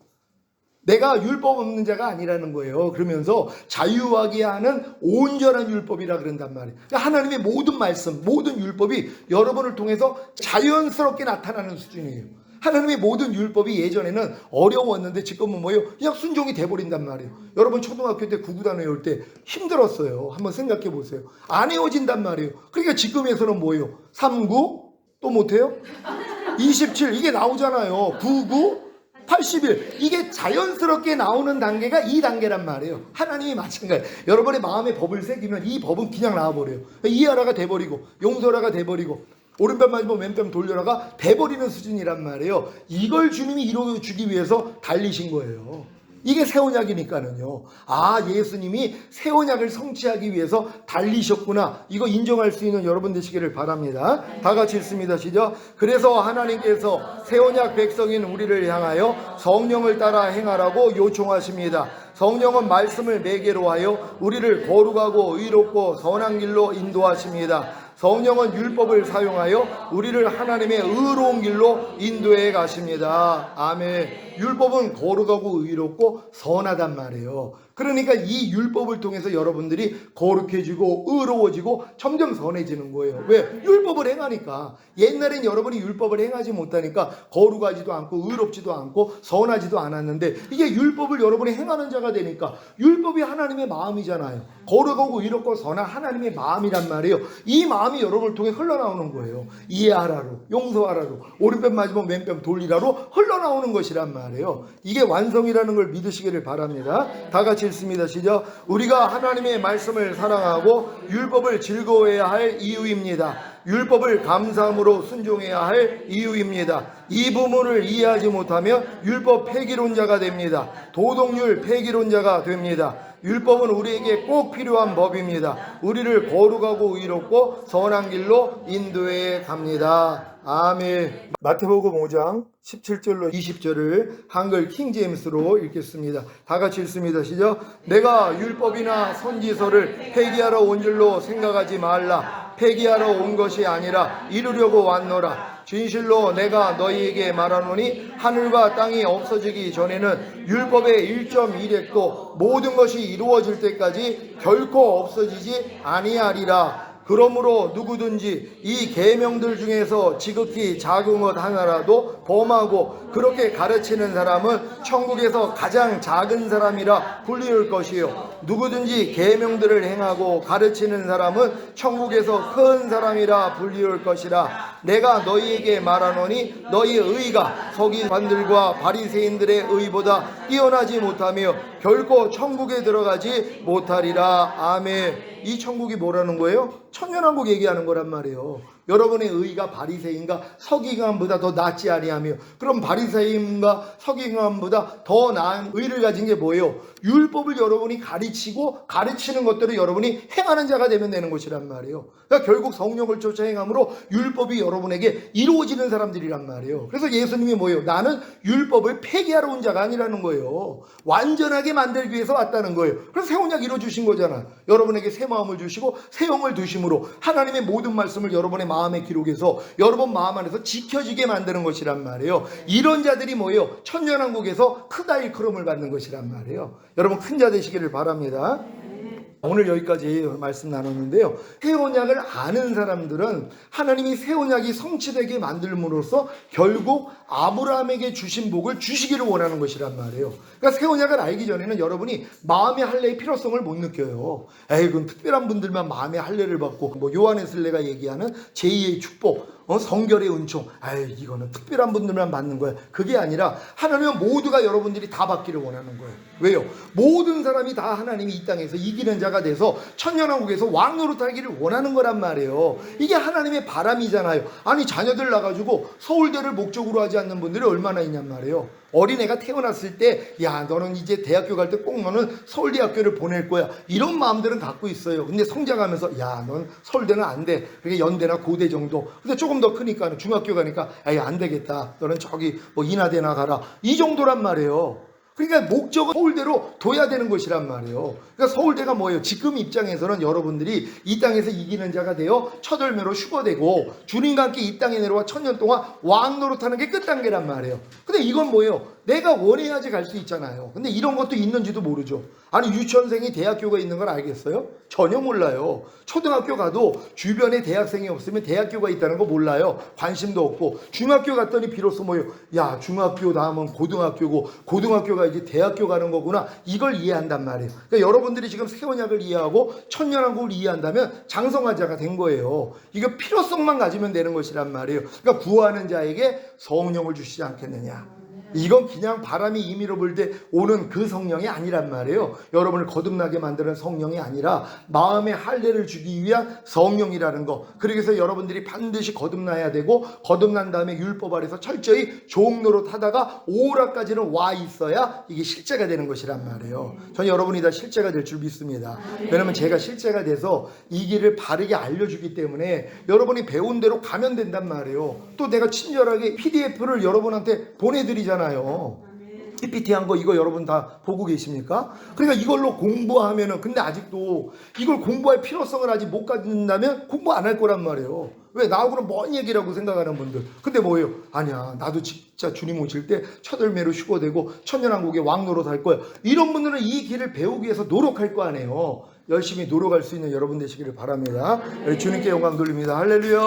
내가 율법 없는 자가 아니라는 거예요. 그러면서 자유하게 하는 온전한 율법이라 그런단 말이에요. 그러니까 하나님의 모든 말씀, 모든 율법이 여러분을 통해서 자연스럽게 나타나는 수준이에요. 하나님의 모든 율법이 예전에는 어려웠는데 지금은 뭐예요? 그냥 순종이 돼버린단 말이에요. 여러분 초등학교 때 구구단 외울 때 힘들었어요. 한번 생각해 보세요. 안 외워진단 말이에요. 그러니까 지금에서는 뭐예요? 39? 또 못해요? 27 이게 나오잖아요. 99? 81 이게 자연스럽게 나오는 단계가 이 단계란 말이에요. 하나님이 마찬가지예요. 여러분의 마음에 법을 새기면 이 법은 그냥 나와버려요. 이하라가 돼버리고 용서라가 돼버리고 오른편 맞으면 왼편 돌려라가 돼버리는 수준이란 말이에요. 이걸 주님이 이루어주기 위해서 달리신 거예요. 이게 새 언약이니까는요. 아, 예수님이 새 언약을 성취하기 위해서 달리셨구나. 이거 인정할 수 있는 여러분 되시기를 바랍니다. 다 같이 읽습니다. 시작. 그래서 하나님께서 새 언약 백성인 우리를 향하여 성령을 따라 행하라고 요청하십니다. 성령은 말씀을 매개로 하여 우리를 거룩하고 의롭고 선한 길로 인도하십니다. 성령은 율법을 사용하여 우리를 하나님의 의로운 길로 인도해 가십니다. 아멘. 율법은 거룩하고 의롭고 선하단 말이에요. 그러니까 이 율법을 통해서 여러분들이 거룩해지고 의로워지고 점점 선해지는 거예요. 왜? 율법을 행하니까. 옛날엔 여러분이 율법을 행하지 못하니까 거룩하지도 않고 의롭지도 않고 선하지도 않았는데 이게 율법을 여러분이 행하는 자가 되니까 율법이 하나님의 마음이잖아요. 거룩하고 의롭고 선한 하나님의 마음이란 말이에요. 이 마음이 여러분을 통해 흘러나오는 거예요. 이해하라로, 용서하라로, 오른편 맞으면 왼편 돌리라로 흘러나오는 것이란 말이에요. 이게 완성이라는 걸 믿으시기를 바랍니다. 다 같이 읽습니다. 시작. 우리가 하나님의 말씀을 사랑하고 율법을 즐거워해야 할 이유입니다. 율법을 감사함으로 순종해야 할 이유입니다. 이 부분을 이해하지 못하면 율법 폐기론자가 됩니다. 도덕률 폐기론자가 됩니다. 율법은 우리에게 꼭 필요한 법입니다. 우리를 거룩하고 의롭고 선한 길로 인도해 갑니다. 아멘. 마태복음 5장 17절로 20절을 한글 킹제임스로 읽겠습니다. 다 같이 읽습니다. 시작. 내가 율법이나 선지서를 폐기하러 온 줄로 생각하지 말라. 폐기하러 온 것이 아니라 이루려고 왔노라. 진실로 내가 너희에게 말하노니 하늘과 땅이 없어지기 전에는 율법의 1.1획도 모든 것이 이루어질 때까지 결코 없어지지 아니하리라. 그러므로 누구든지 이 계명들 중에서 지극히 작은 것 하나라도 범하고 그렇게 가르치는 사람은 천국에서 가장 작은 사람이라 불리울 것이요 누구든지 계명들을 행하고 가르치는 사람은 천국에서 큰 사람이라 불리울 것이라. 내가 너희에게 말하노니 너희 의가 서기관들과 바리새인들의 의보다 뛰어나지 못하며 결코 천국에 들어가지 못하리라. 아멘. 이 천국이 뭐라는 거예요? 천년왕국 얘기하는 거란 말이에요. 여러분의 의가 바리새인과 서기관보다 더 낫지 아니하며, 그럼 바리새인과 서기관보다 더 나은 의를 가진 게 뭐예요? 율법을 여러분이 가르치고 가르치는 것들을 여러분이 행하는 자가 되면 되는 것이란 말이에요. 그러니까 결국 성령을 쫓아 행함으로 율법이 여러분에게 이루어지는 사람들이란 말이에요. 그래서 예수님이 뭐예요? 나는 율법을 폐기하러 온 자가 아니라는 거예요. 완전하게 만들기 위해서 왔다는 거예요. 그래서 새 언약 이루어주신 거잖아. 여러분에게 새 마음을 주시고 새 영을 두심으로 하나님의 모든 말씀을 여러분의 마음에 기록해서 여러분 마음 안에서 지켜지게 만드는 것이란 말이에요. 이런 자들이 뭐예요? 천년왕국에서 크다 일컬음을 받는 것이란 말이에요. 여러분 큰 자 되시기를 바랍니다. 오늘 여기까지 말씀 나눴는데요. 새 언약을 아는 사람들은 하나님이 새 언약이 성취되게 만들므로써 결국 아브라함에게 주신 복을 주시기를 원하는 것이란 말이에요. 그러니까 새 언약을 알기 전에는 여러분이 마음의 할례의 필요성을 못 느껴요. 에이, 그건 특별한 분들만 마음의 할례를 받고, 뭐 요한에슬레가 얘기하는 제2의 축복, 성결의 은총, 아이, 이거는 특별한 분들만 받는 거야. 그게 아니라 하나님은 모두가 여러분들이 다 받기를 원하는 거예요. 왜요? 모든 사람이 다 하나님이 이 땅에서 이기는 자가 돼서 천년왕국에서 왕노릇 하기를 원하는 거란 말이에요. 이게 하나님의 바람이잖아요. 아니, 자녀들 나가지고 서울대를 목적으로 하지 않는 분들이 얼마나 있냔 말이에요. 어린애가 태어났을 때, 야, 너는 이제 대학교 갈 때 꼭 너는 서울대학교를 보낼 거야, 이런 마음들은 갖고 있어요. 근데 성장하면서, 야, 넌 서울대는 안 돼, 그게 연대나 고대 정도. 근데 조금 더 크니까 중학교 가니까, 야, 안 되겠다, 너는 저기 뭐 인하대나 가라, 이 정도란 말이에요. 그러니까 목적은 서울대로 둬야 되는 것이란 말이에요. 그러니까 서울대가 뭐예요? 지금 입장에서는 여러분들이 이 땅에서 이기는 자가 되어 첫 열매로 휴거되고 주님과 함께 이 땅에 내려와 천년 동안 왕노릇하는 게 끝단계란 말이에요. 근데 이건 뭐예요? 내가 원해야지 갈 수 있잖아요. 근데 이런 것도 있는지도 모르죠. 아니, 유치원생이 대학교가 있는 걸 알겠어요? 전혀 몰라요. 초등학교 가도 주변에 대학생이 없으면 대학교가 있다는 거 몰라요. 관심도 없고. 중학교 갔더니 비로소 뭐예요? 야, 중학교 다음은 고등학교고 고등학교가 이제 대학교 가는 거구나, 이걸 이해한단 말이에요. 그러니까 여러분들이 지금 새 언약을 이해하고 천년왕국을 이해한다면 장성화자가 된 거예요. 이거 필요성만 가지면 되는 것이란 말이에요. 그러니까 구하는 자에게 성령을 주시지 않겠느냐. 이건 그냥 바람이 임의로 불 때 오는 그 성령이 아니란 말이에요. 여러분을 거듭나게 만드는 성령이 아니라 마음의 할례를 주기 위한 성령이라는 거. 그래서 여러분들이 반드시 거듭나야 되고, 거듭난 다음에 율법 아래서 철저히 종노릇 하다가 오라까지는 와 있어야 이게 실제가 되는 것이란 말이에요. 저는 여러분이 다 실제가 될 줄 믿습니다. 왜냐하면 제가 실제가 돼서 이 길을 바르게 알려주기 때문에 여러분이 배운 대로 가면 된단 말이에요. 또 내가 친절하게 PDF를 여러분한테 보내드리잖아요. PPT 한 거 이거 여러분 다 보고 계십니까? 그러니까 이걸로 공부하면은, 근데 아직도 이걸 공부할 필요성을 아직 못 갖는다면 공부 안 할 거란 말이에요. 왜? 나하고는 먼 얘기라고 생각하는 분들. 근데 뭐예요? 아니야, 나도 진짜 주님 오실 때 첫 열매로 휴거되고 천년왕국의 왕노릇 할 거야, 이런 분들은 이 길을 배우기 위해서 노력할 거 아니에요. 열심히 노력할 수 있는 여러분 되시기를 바랍니다. 주님께 영광 돌립니다. 할렐루야.